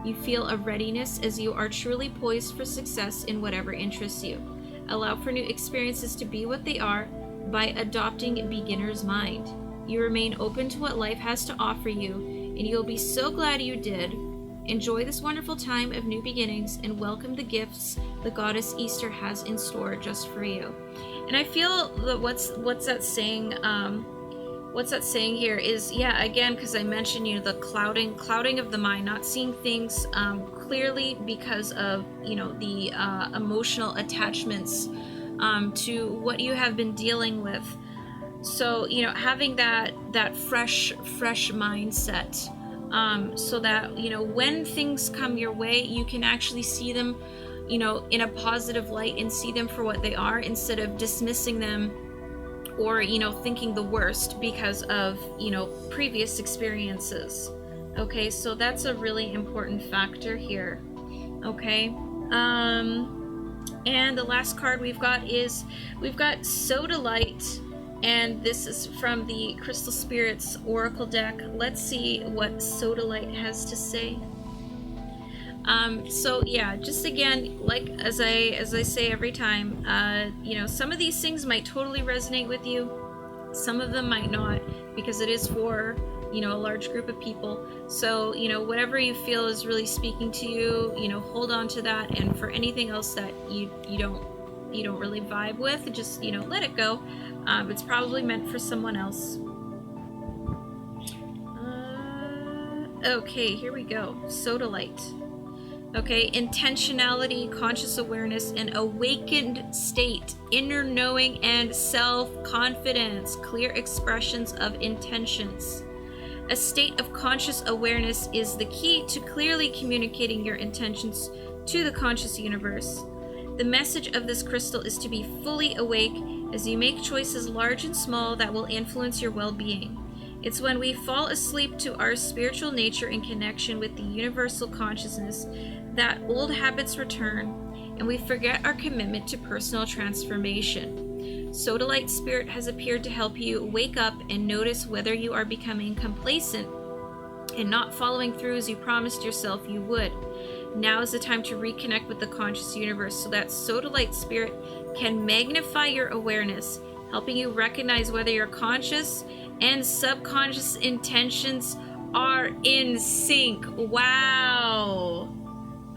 You feel a readiness as you are truly poised for success in whatever interests you. Allow for new experiences to be what they are by adopting beginner's mind. You remain open to what life has to offer you, and you'll be so glad you did. Enjoy this wonderful time of new beginnings and welcome the gifts the goddess Easter has in store just for you. And I feel that what's that saying? What's that saying here is, yeah, again, because I mentioned, the clouding of the mind, not seeing things clearly because of, the emotional attachments to what you have been dealing with. So, having that fresh mindset, so that, when things come your way, you can actually see them, in a positive light and see them for what they are instead of dismissing them or, thinking the worst because of, previous experiences. Okay, so that's a really important factor here. Okay, and the last card we've got Soda Light, and this is from the Crystal Spirits Oracle deck. Let's see what Soda Light has to say. So yeah, just again, like as I say every time, some of these things might totally resonate with you. Some of them might not, because it is for, a large group of people. So, whatever you feel is really speaking to you, hold on to that. And for anything else that you don't really vibe with, just, let it go. It's probably meant for someone else. Okay, here we go. Sodalite. Okay, intentionality, conscious awareness, and awakened state, inner knowing, and self-confidence, clear expressions of intentions. A state of conscious awareness is the key to clearly communicating your intentions to the conscious universe. The message of this crystal is to be fully awake as you make choices large and small that will influence your well-being. It's when we fall asleep to our spiritual nature in connection with the universal consciousness that old habits return and we forget our commitment to personal transformation. Sodalite Spirit has appeared to help you wake up and notice whether you are becoming complacent and not following through as you promised yourself you would. Now is the time to reconnect with the conscious universe so that Sodalite Spirit can magnify your awareness, helping you recognize whether your conscious and subconscious intentions are in sync. Wow.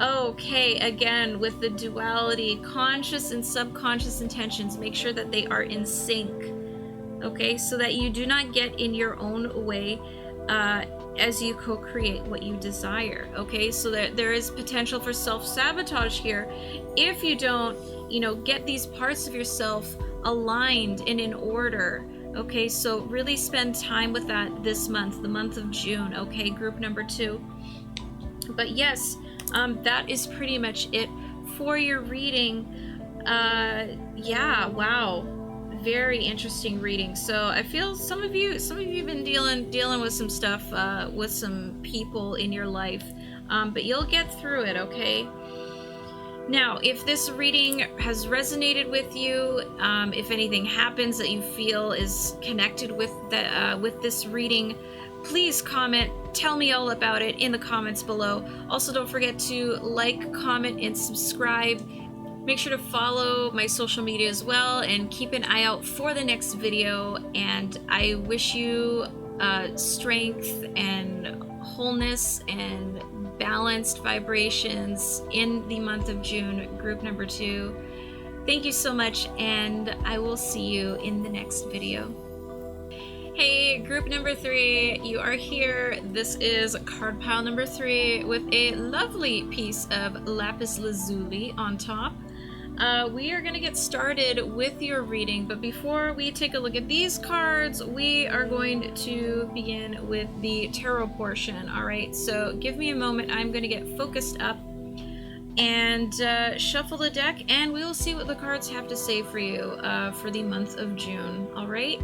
Okay, again, with the duality, conscious and subconscious intentions, make sure that they are in sync. Okay, so that you do not get in your own way as you co-create what you desire. Okay, so that there is potential for self-sabotage here if you don't, get these parts of yourself aligned and in order. Okay, so really spend time with that this month, the month of June. Okay, group number 2. But yes, that is pretty much it for your reading. Yeah, wow, very interesting reading. So I feel some of you have been dealing with some stuff with some people in your life, but you'll get through it. Okay. Now, if this reading has resonated with you, if anything happens that you feel is connected with this reading, please comment. Tell me all about it in the comments below. Also, don't forget to like, comment, and subscribe. Make sure to follow my social media as well, and keep an eye out for the next video. And I wish you strength and wholeness and balanced vibrations in the month of June, group number 2. Thank you so much, and I will see you in the next video. Hey, group number 3, you are here. This is card pile number 3 with a lovely piece of lapis lazuli on top. We are going to get started with your reading, but before we take a look at these cards, we are going to begin with the tarot portion. All right, so give me a moment. I'm going to get focused up and shuffle the deck, and we will see what the cards have to say for you for the month of June. All right.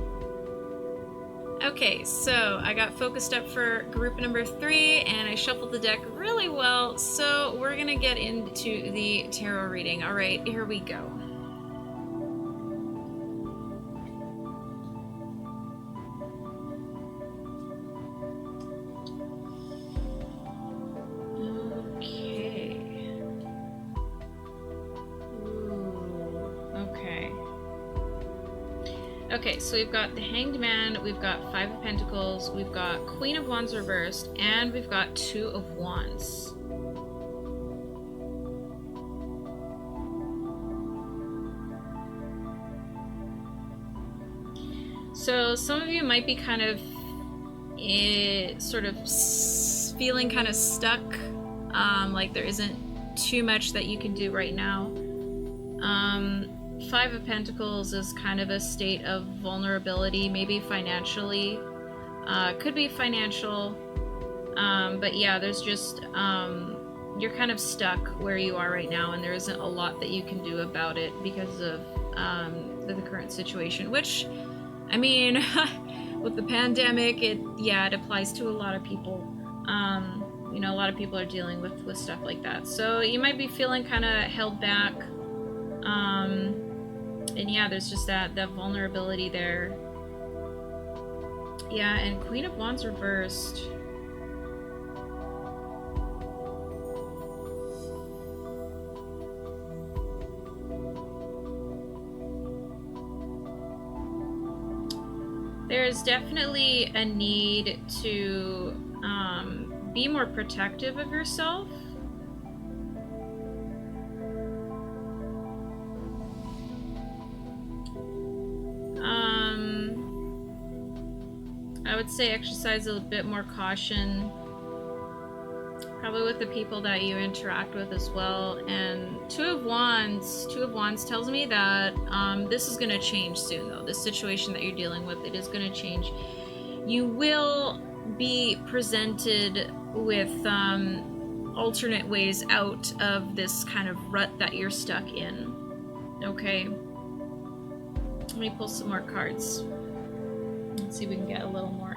Okay, so I got focused up for group number 3, and I shuffled the deck really well, so we're gonna get into the tarot reading. All right, here we go. Okay. Ooh, okay. Okay, so we've got the Hanged Man, we've got 5 of Pentacles, we've got Queen of Wands reversed, and we've got 2 of Wands. So some of you might be kind of sort of feeling kind of stuck, like there isn't too much that you can do right now. 5 of Pentacles is kind of a state of vulnerability, maybe financially, could be financial, but yeah, there's just, you're kind of stuck where you are right now, and there isn't a lot that you can do about it because of the current situation, which, I mean, with the pandemic, it applies to a lot of people. A lot of people are dealing with stuff like that, so you might be feeling kind of held back. And yeah, there's just that vulnerability there. Yeah, and Queen of Wands reversed. There's definitely a need to be more protective of yourself. I would say exercise a bit more caution Probably with the people that you interact with as well. And Two of Wands tells me that this is going to change soon, though. This situation that you're dealing with, it is going to change. You will be presented with alternate ways out of this kind of rut that you're stuck in. Okay. Let me pull some more cards. Let's see if we can get a little more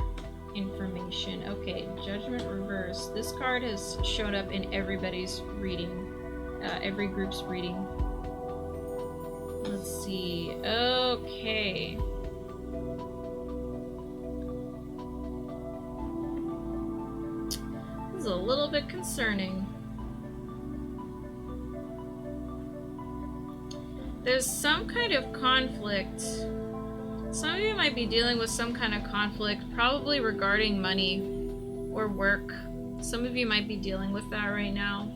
information. Okay, Judgment Reverse. This card has showed up in everybody's reading, every group's reading. Let's see. Okay. This is a little bit concerning. There's some kind of conflict. Some of you might be dealing with some kind of conflict, probably regarding money or work. Some of you might be dealing with that right now.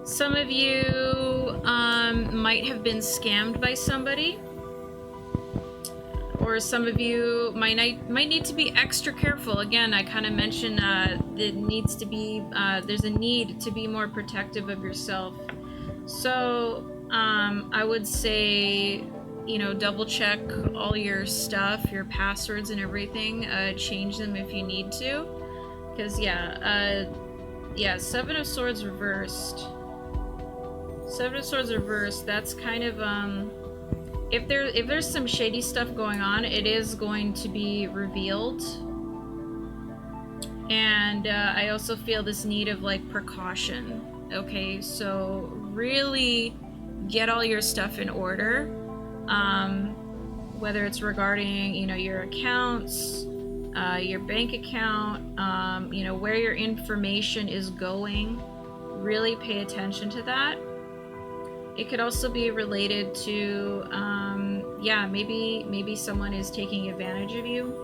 Some of you might have been scammed by somebody. Or some of you might need to be extra careful. Again, I kind of mentioned it needs to be, there's a need to be more protective of yourself. So I would say, you know, double check all your stuff, your passwords and everything. Change them if you need to. Because yeah, Seven of Swords reversed. Seven of Swords reversed, that's kind of, if there's some shady stuff going on, it is going to be revealed. And I also feel this need of like precaution. Okay, so really get all your stuff in order. Whether it's regarding, you know, your accounts, your bank account, you know, where your information is going. Really pay attention to that. It could also be related to, yeah, maybe someone is taking advantage of you.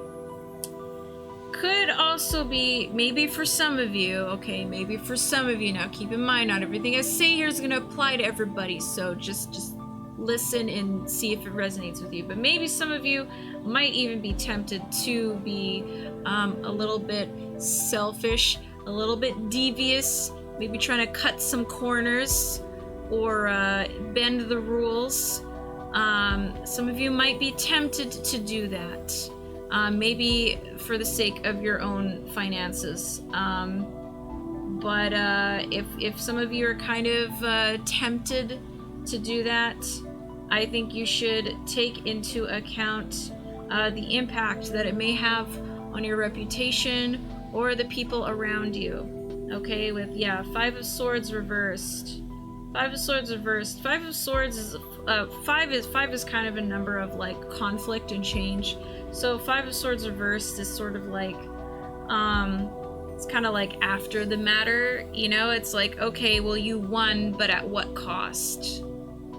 Could also be, maybe for some of you, okay, maybe for some of you, now keep in mind, not everything I say here is going to apply to everybody, so just listen and see if it resonates with you. But maybe some of you might even be tempted to be a little bit selfish, a little bit devious, maybe trying to cut some corners, or bend the rules. Some of you might be tempted to do that, maybe for the sake of your own finances. But if some of you are kind of tempted to do that, I think you should take into account the impact that it may have on your reputation or the people around you. Okay, with, yeah, Five of Swords reversed. Five of Swords reversed. Five of Swords is five is kind of a number of like conflict and change. So Five of Swords reversed is sort of like it's kind of like after the matter, you know. It's like, okay, well, you won, but at what cost?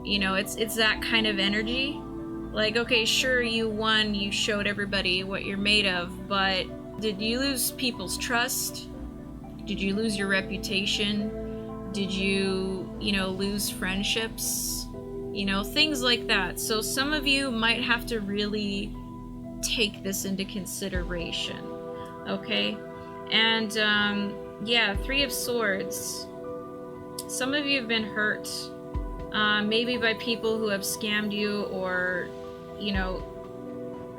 You know, it's that kind of energy. Like, okay, sure, you won, you showed everybody what you're made of, but did you lose people's trust? Did you lose your reputation? Did you, you know, lose friendships? You know, things like that. So some of you might have to really take this into consideration, okay? And, yeah, Three of Swords. Some of you have been hurt, maybe by people who have scammed you or, you know,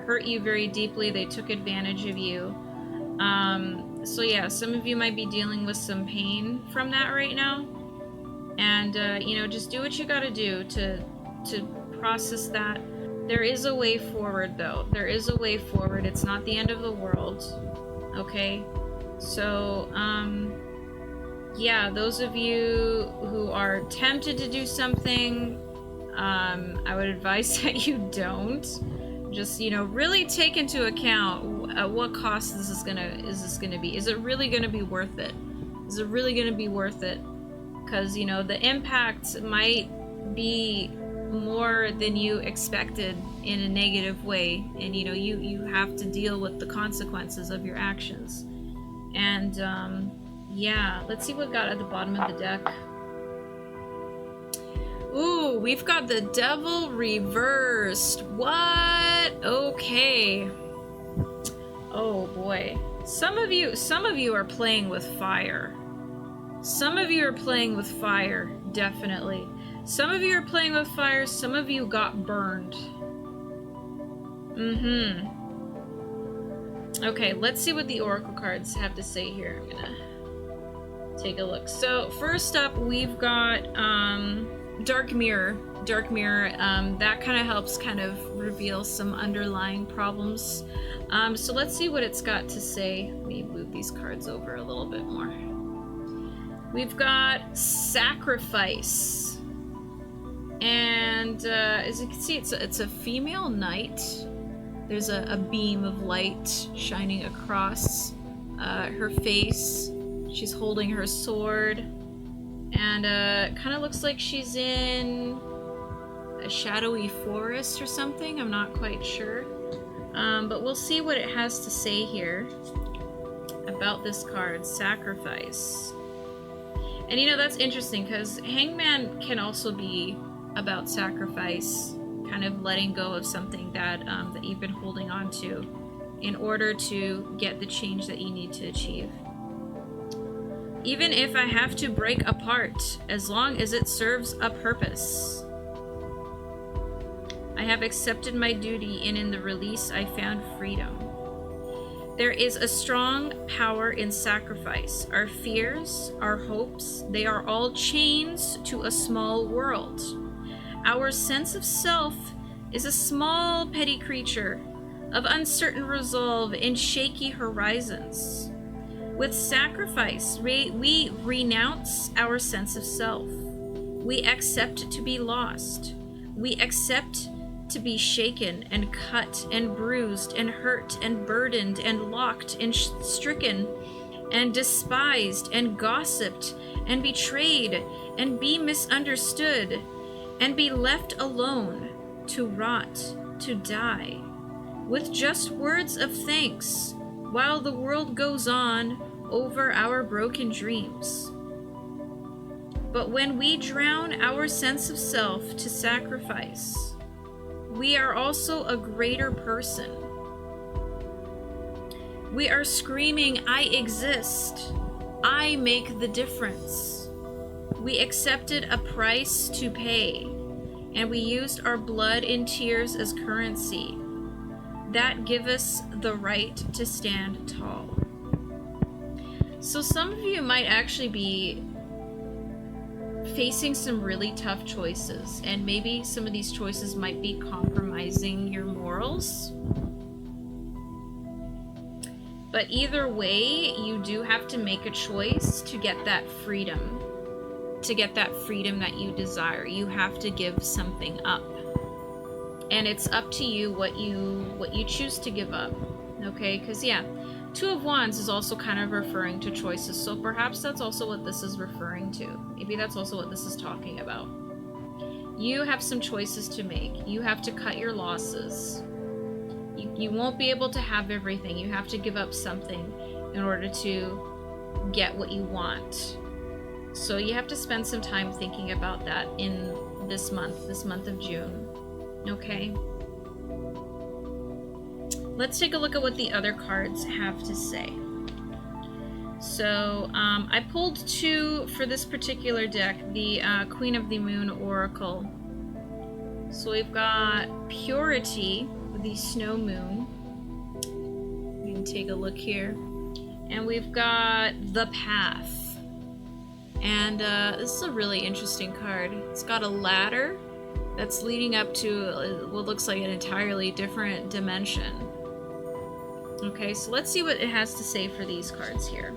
hurt you very deeply. They took advantage of you. So yeah, some of you might be dealing with some pain from that right now. And, you know, just do what you gotta do to process that. There is a way forward, though. There is a way forward. It's not the end of the world, okay? So, yeah, those of you who are tempted to do something, I would advise that you don't. Just, you know, really take into account at what cost is this gonna be? Is it really gonna be worth it? Is it really gonna be worth it? Because, you know, the impact might be more than you expected in a negative way, and you know, you have to deal with the consequences of your actions. And yeah, let's see what got at the bottom of the deck. Ooh, we've got the Devil reversed. What? Okay. Oh boy. Some of you are playing with fire. Some of you are playing with fire, definitely. Some of you are playing with fire, some of you got burned. Okay, let's see what the Oracle cards have to say here. I'm gonna take a look. So first up, we've got Dark Mirror. Dark Mirror, that kind of helps kind of reveal some underlying problems. So let's see what it's got to say. Let me move these cards over a little bit more. We've got Sacrifice. And as you can see, it's a female knight. There's a beam of light shining across her face. She's holding her sword. And kind of looks like she's in a shadowy forest or something. I'm not quite sure. But we'll see what it has to say here about this card, Sacrifice. And you know, that's interesting because Hangman can also be about sacrifice, kind of letting go of something that that you've been holding on to in order to get the change that you need to achieve. Even if I have to break apart, as long as it serves a purpose. I have accepted my duty, and in the release I found freedom. There is a strong power in sacrifice. Our fears, our hopes, they are all chains to a small world. Our sense of self is a small, petty creature of uncertain resolve in shaky horizons. With sacrifice, we renounce our sense of self. We accept to be lost. We accept to be shaken and cut and bruised and hurt and burdened and locked and stricken and despised and gossiped and betrayed and be misunderstood and be left alone to rot, to die, with just words of thanks while the world goes on over our broken dreams. But when we drown our sense of self to sacrifice, we are also a greater person. We are screaming, I exist. I make the difference. We accepted a price to pay, and we used our blood and tears as currency. That give us the right to stand tall. So some of you might actually be facing some really tough choices, and maybe some of these choices might be compromising your morals. But either way, you do have to make a choice to get that freedom. To get that freedom that you desire, you have to give something up. And it's up to you what you choose to give up. Okay? Because yeah, Two of Wands is also kind of referring to choices, so perhaps that's also what this is referring to. Maybe that's also what this is talking about. You have some choices to make. You have to cut your losses. You won't be able to have everything. You have to give up something in order to get what you want. So you have to spend some time thinking about that in this month of June. Okay? Let's take a look at what the other cards have to say. So I pulled two for this particular deck, the Queen of the Moon Oracle. So we've got Purity, the Snow Moon. You can take a look here. And we've got The Path. And this is a really interesting card. It's got a ladder that's leading up to what looks like an entirely different dimension. Okay, so let's see what it has to say for these cards here.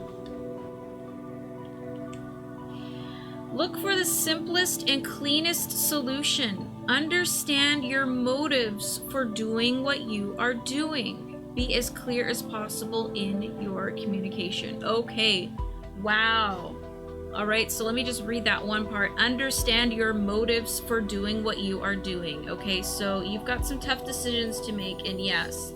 Look for the simplest and cleanest solution. Understand your motives for doing what you are doing. Be as clear as possible in your communication. Okay, wow. All right, so let me just read that one part. Understand your motives for doing what you are doing. Okay, so you've got some tough decisions to make, and yes,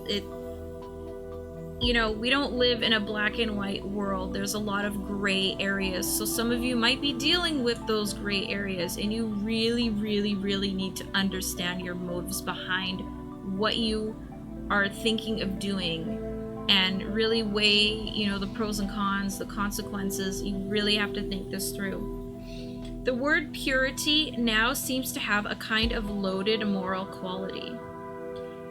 you know, we don't live in a black and white world. There's a lot of gray areas. So some of you might be dealing with those gray areas, and you really, really, really need to understand your motives behind what you are thinking of doing and really weigh, you know, the pros and cons, the consequences. You really have to think this through. The word purity now seems to have a kind of loaded moral quality.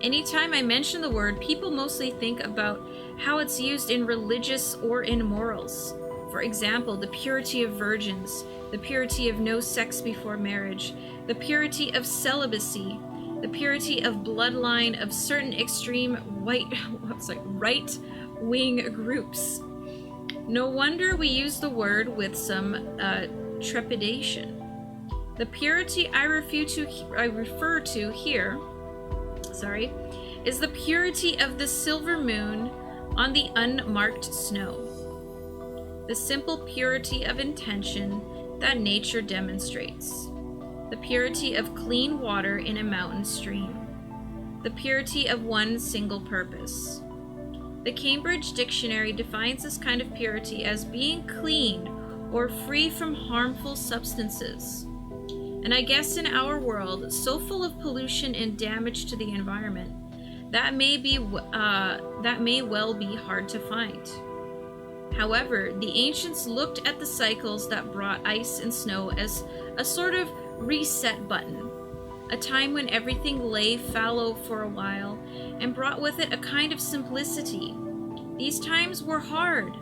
Anytime I mention the word, people mostly think about how it's used in religious or in morals. For example, the purity of virgins, the purity of no sex before marriage, the purity of celibacy, the purity of bloodline of certain extreme right-wing groups. No wonder we use the word with some trepidation. The purity I refer to here is the purity of the silver moon on the unmarked snow. The simple purity of intention that nature demonstrates. The purity of clean water in a mountain stream. The purity of one single purpose. The Cambridge Dictionary defines this kind of purity as being clean or free from harmful substances. And I guess in our world, so full of pollution and damage to the environment, that may well be hard to find. However, the ancients looked at the cycles that brought ice and snow as a sort of reset button, a time when everything lay fallow for a while and brought with it a kind of simplicity. These times were hard,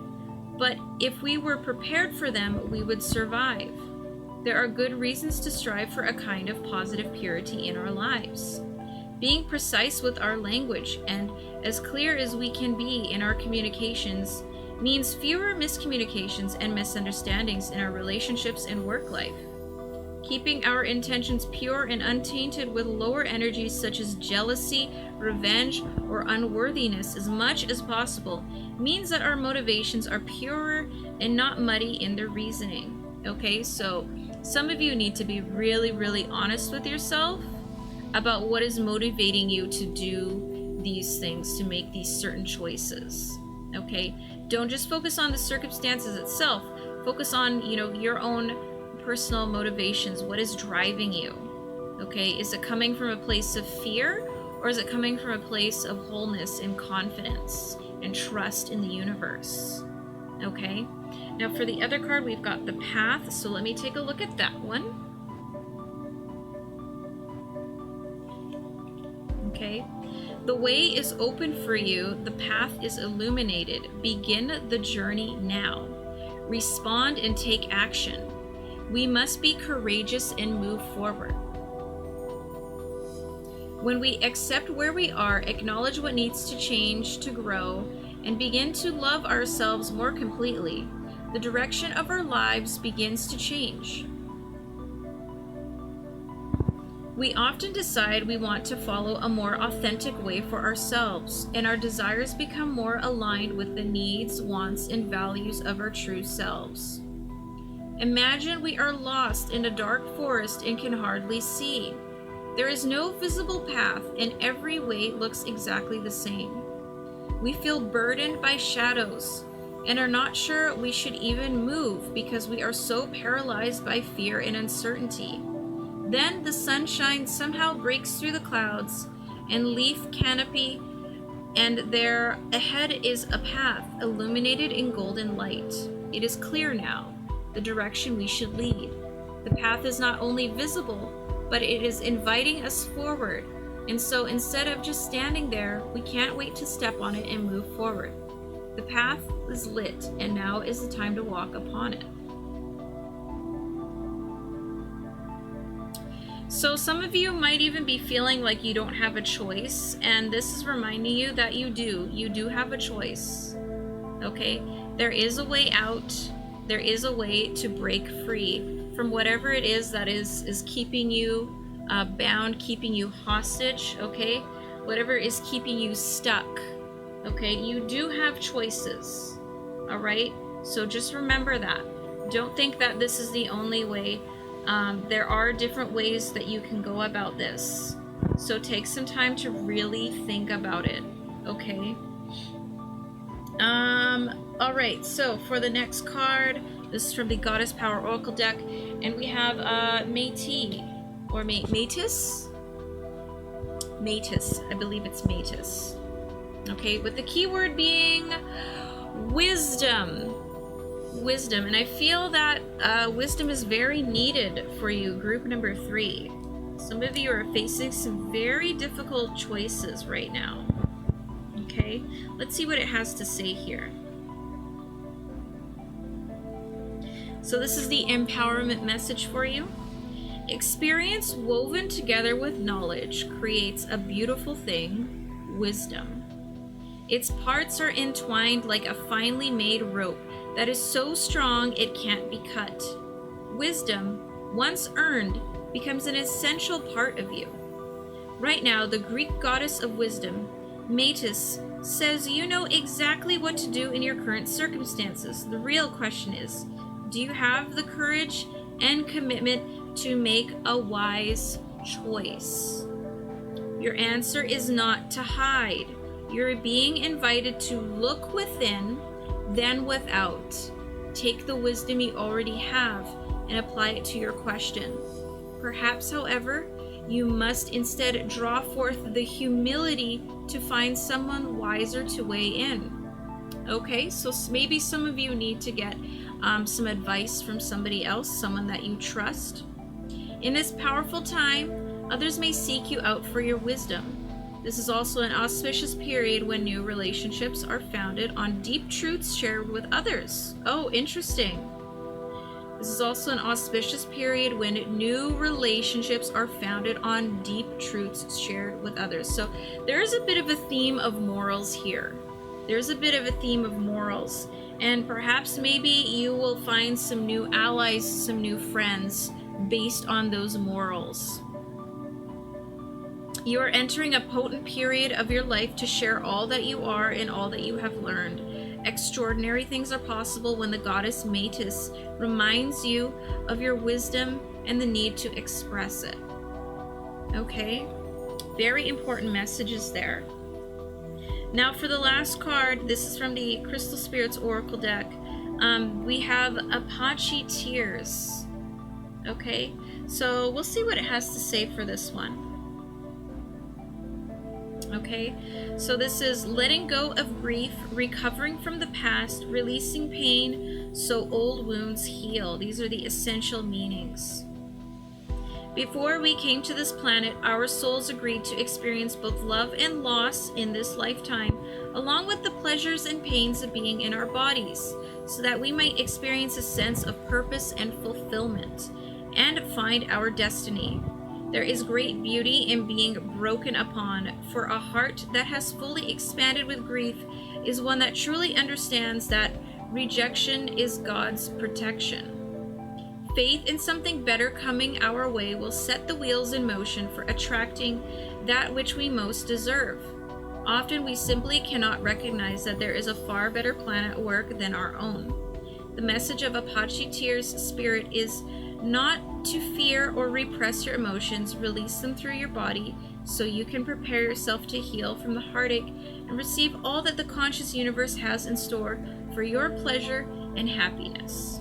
but if we were prepared for them, we would survive. There are good reasons to strive for a kind of positive purity in our lives. Being precise with our language and as clear as we can be in our communications means fewer miscommunications and misunderstandings in our relationships and work life. Keeping our intentions pure and untainted with lower energies such as jealousy, revenge, or unworthiness as much as possible means that our motivations are purer and not muddy in their reasoning. Okay, so some of you need to be really, really honest with yourself about what is motivating you to do these things, to make these certain choices. Okay, don't just focus on the circumstances itself. Focus on, you know, your own personal motivations. What is driving you? Okay, is it coming from a place of fear, or is it coming from a place of wholeness and confidence and trust in the universe? Okay, now for the other card, we've got the path. So let me take a look at that one. Okay, the way is open for you. The path is illuminated. Begin the journey now. Respond and take action. We must be courageous and move forward. When we accept where we are, acknowledge what needs to change to grow, and begin to love ourselves more completely, the direction of our lives begins to change. We often decide we want to follow a more authentic way for ourselves, and our desires become more aligned with the needs, wants, and values of our true selves. Imagine we are lost in a dark forest and can hardly see. There is no visible path, and every way looks exactly the same. We feel burdened by shadows and are not sure we should even move because we are so paralyzed by fear and uncertainty. Then the sunshine somehow breaks through the clouds and leaf canopy, and there ahead is a path illuminated in golden light. It is clear now, the direction we should lead. The path is not only visible, but it is inviting us forward. And so instead of just standing there, we can't wait to step on it and move forward. The path is lit, and now is the time to walk upon it. So some of you might even be feeling like you don't have a choice, and this is reminding you that you do. You do have a choice. Okay? There is a way out. There is a way to break free from whatever it is that is keeping you bound, keeping you hostage, okay? Whatever is keeping you stuck, okay? You do have choices, all right? So just remember that. Don't think that this is the only way. There are different ways that you can go about this. So take some time to really think about it, okay? All right, so for the next card, this is from the Goddess Power Oracle deck, and we have Métis, or Métis? Métis, I believe it's Métis. Okay, with the keyword being wisdom. Wisdom, and I feel that wisdom is very needed for you, group number 3. Some of you are facing some very difficult choices right now. Okay, let's see what it has to say here. So this is the empowerment message for you. Experience woven together with knowledge creates a beautiful thing, wisdom. Its parts are entwined like a finely made rope that is so strong it can't be cut. Wisdom, once earned, becomes an essential part of you. Right now, the Greek goddess of wisdom, Metis, says you know exactly what to do in your current circumstances. The real question is, do you have the courage and commitment to make a wise choice? Your answer is not to hide. You're being invited to look within, then without. Take the wisdom you already have and apply it to your question. Perhaps, however, you must instead draw forth the humility to find someone wiser to weigh in. Okay, so maybe some of you need to get some advice from somebody else, someone that you trust. In this powerful time, others may seek you out for your wisdom. This is also an auspicious period when new relationships are founded on deep truths shared with others. Oh, interesting. This is also an auspicious period when new relationships are founded on deep truths shared with others. So there is a bit of a theme of morals here. There's a bit of a theme of morals. And perhaps maybe you will find some new allies, some new friends based on those morals. You are entering a potent period of your life to share all that you are and all that you have learned. Extraordinary things are possible when the goddess Metis reminds you of your wisdom and the need to express it. Okay, very important messages there. Now for the last card, this is from the Crystal Spirits Oracle deck. We have Apache Tears. Okay, so we'll see what it has to say for this one. Okay, so this is letting go of grief, recovering from the past, releasing pain so old wounds heal. These are the essential meanings. Before we came to this planet, our souls agreed to experience both love and loss in this lifetime, along with the pleasures and pains of being in our bodies, so that we might experience a sense of purpose and fulfillment, and find our destiny. There is great beauty in being broken upon, for a heart that has fully expanded with grief is one that truly understands that rejection is God's protection. Faith in something better coming our way will set the wheels in motion for attracting that which we most deserve. Often we simply cannot recognize that there is a far better plan at work than our own. The message of Apache Tears Spirit is not to fear or repress your emotions. Release them through your body so you can prepare yourself to heal from the heartache and receive all that the conscious universe has in store for your pleasure and happiness.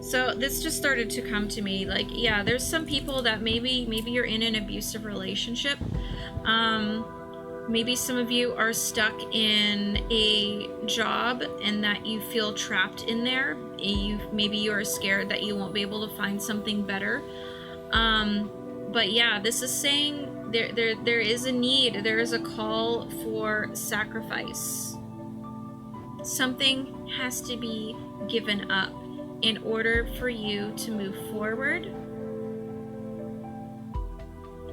So this just started to come to me, like, yeah, there's some people that maybe you're in an abusive relationship. Maybe some of you are stuck in a job and that you feel trapped in there. Maybe you are scared that you won't be able to find something better. But yeah, this is saying there is a need, there is a call for sacrifice. Something has to be given up in order for you to move forward.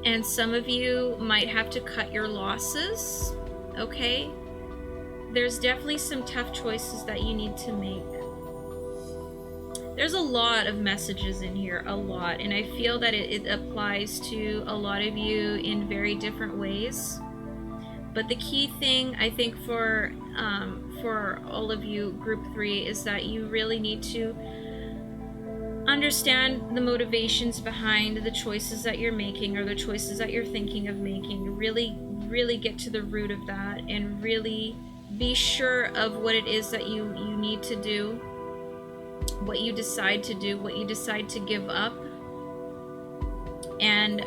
And some of you might have to cut your losses, okay? There's definitely some tough choices that you need to make. There's a lot of messages in here, a lot, and I feel that it applies to a lot of you in very different ways. But the key thing, I think, for all of you, Group 3, is that you really need to understand the motivations behind the choices that you're making or the choices that you're thinking of making. Really get to the root of that and really be sure of what it is that you need to do, what you decide to do, what you decide to give up, and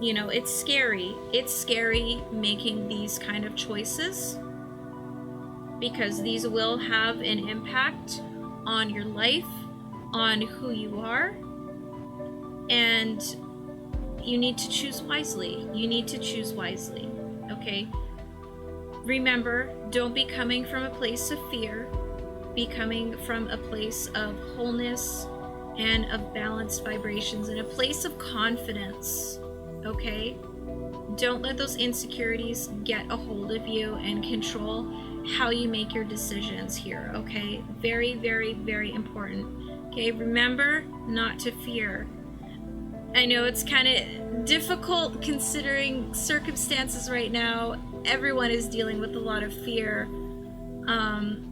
You know, it's scary. It's scary making these kind of choices, because these will have an impact on your life, on who you are, and you need to choose wisely. You need to choose wisely, okay? Remember, don't be coming from a place of fear. Be coming from a place of wholeness and of balanced vibrations and a place of confidence, okay? Don't let those insecurities get a hold of you and control how you make your decisions here, okay? Very, very, very important. Okay, remember not to fear. I know it's kind of difficult considering circumstances right now. Everyone is dealing with a lot of fear,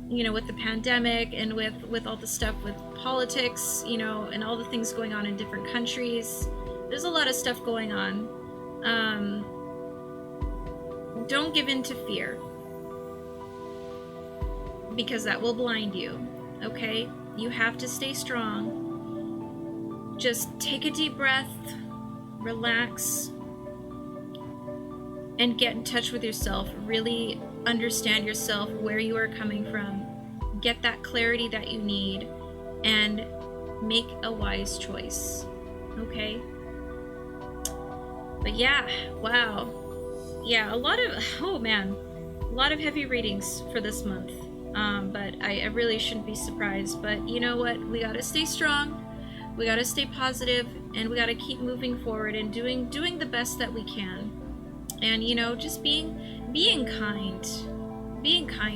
you know, with the pandemic and with all the stuff with politics, you know, and all the things going on in different countries. There's a lot of stuff going on. Don't give in to fear, because that will blind you, okay? You have to stay strong. Just take a deep breath, relax, and get in touch with yourself. Really understand yourself, where you are coming from. Get that clarity that you need, and make a wise choice, okay? But yeah, wow. Yeah, a lot of heavy readings for this month. But I really shouldn't be surprised. But you know what? We gotta stay strong. We gotta stay positive, and we gotta keep moving forward and doing the best that we can. And you know, just being kind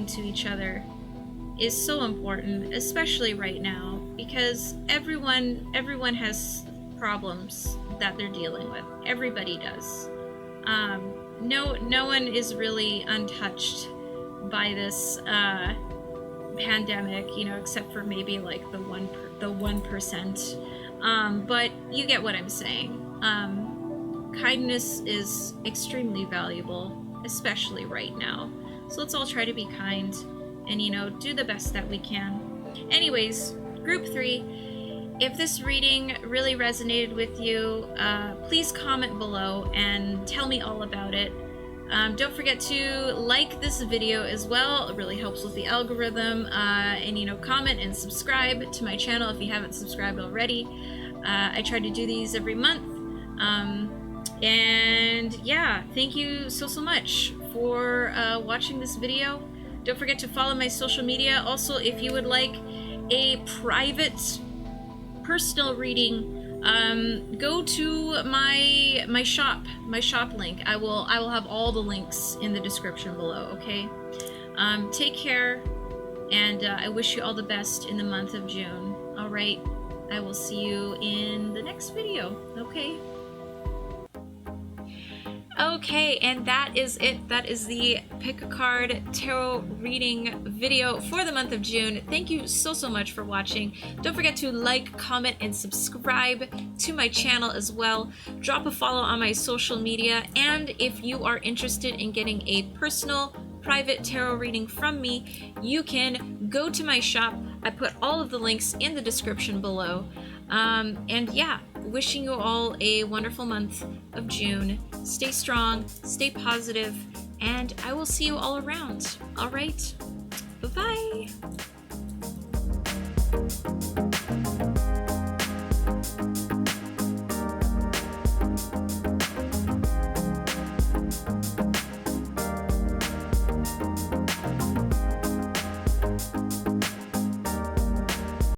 to each other is so important, especially right now, because everyone has problems that they're dealing with. Everybody does. No one is really untouched by this pandemic, you know, except for maybe like the 1%. But you get what I'm saying. Kindness is extremely valuable, especially right now. So let's all try to be kind and, you know, do the best that we can. Anyways, group 3, if this reading really resonated with you, please comment below and tell me all about it. Don't forget to like this video as well. It really helps with the algorithm. And, you know, comment and subscribe to my channel if you haven't subscribed already. I try to do these every month. And yeah, thank you so much for watching this video. Don't forget to follow my social media. Also, if you would like a private personal reading, go to my shop link. I will have all the links in the description below, okay? Take care, and I wish you all the best in the month of June. All right, I will see you in the next video, okay? Okay, and that is it. That is the Pick a Card Tarot reading video for the month of June. Thank you so much for watching. Don't forget to like, comment, and subscribe to my channel as well. Drop a follow on my social media, and if you are interested in getting a personal private tarot reading from me, you can go to my shop. I put all of the links in the description below. And yeah, wishing you all a wonderful month of June. Stay strong, stay positive, and I will see you all around. All right, bye-bye.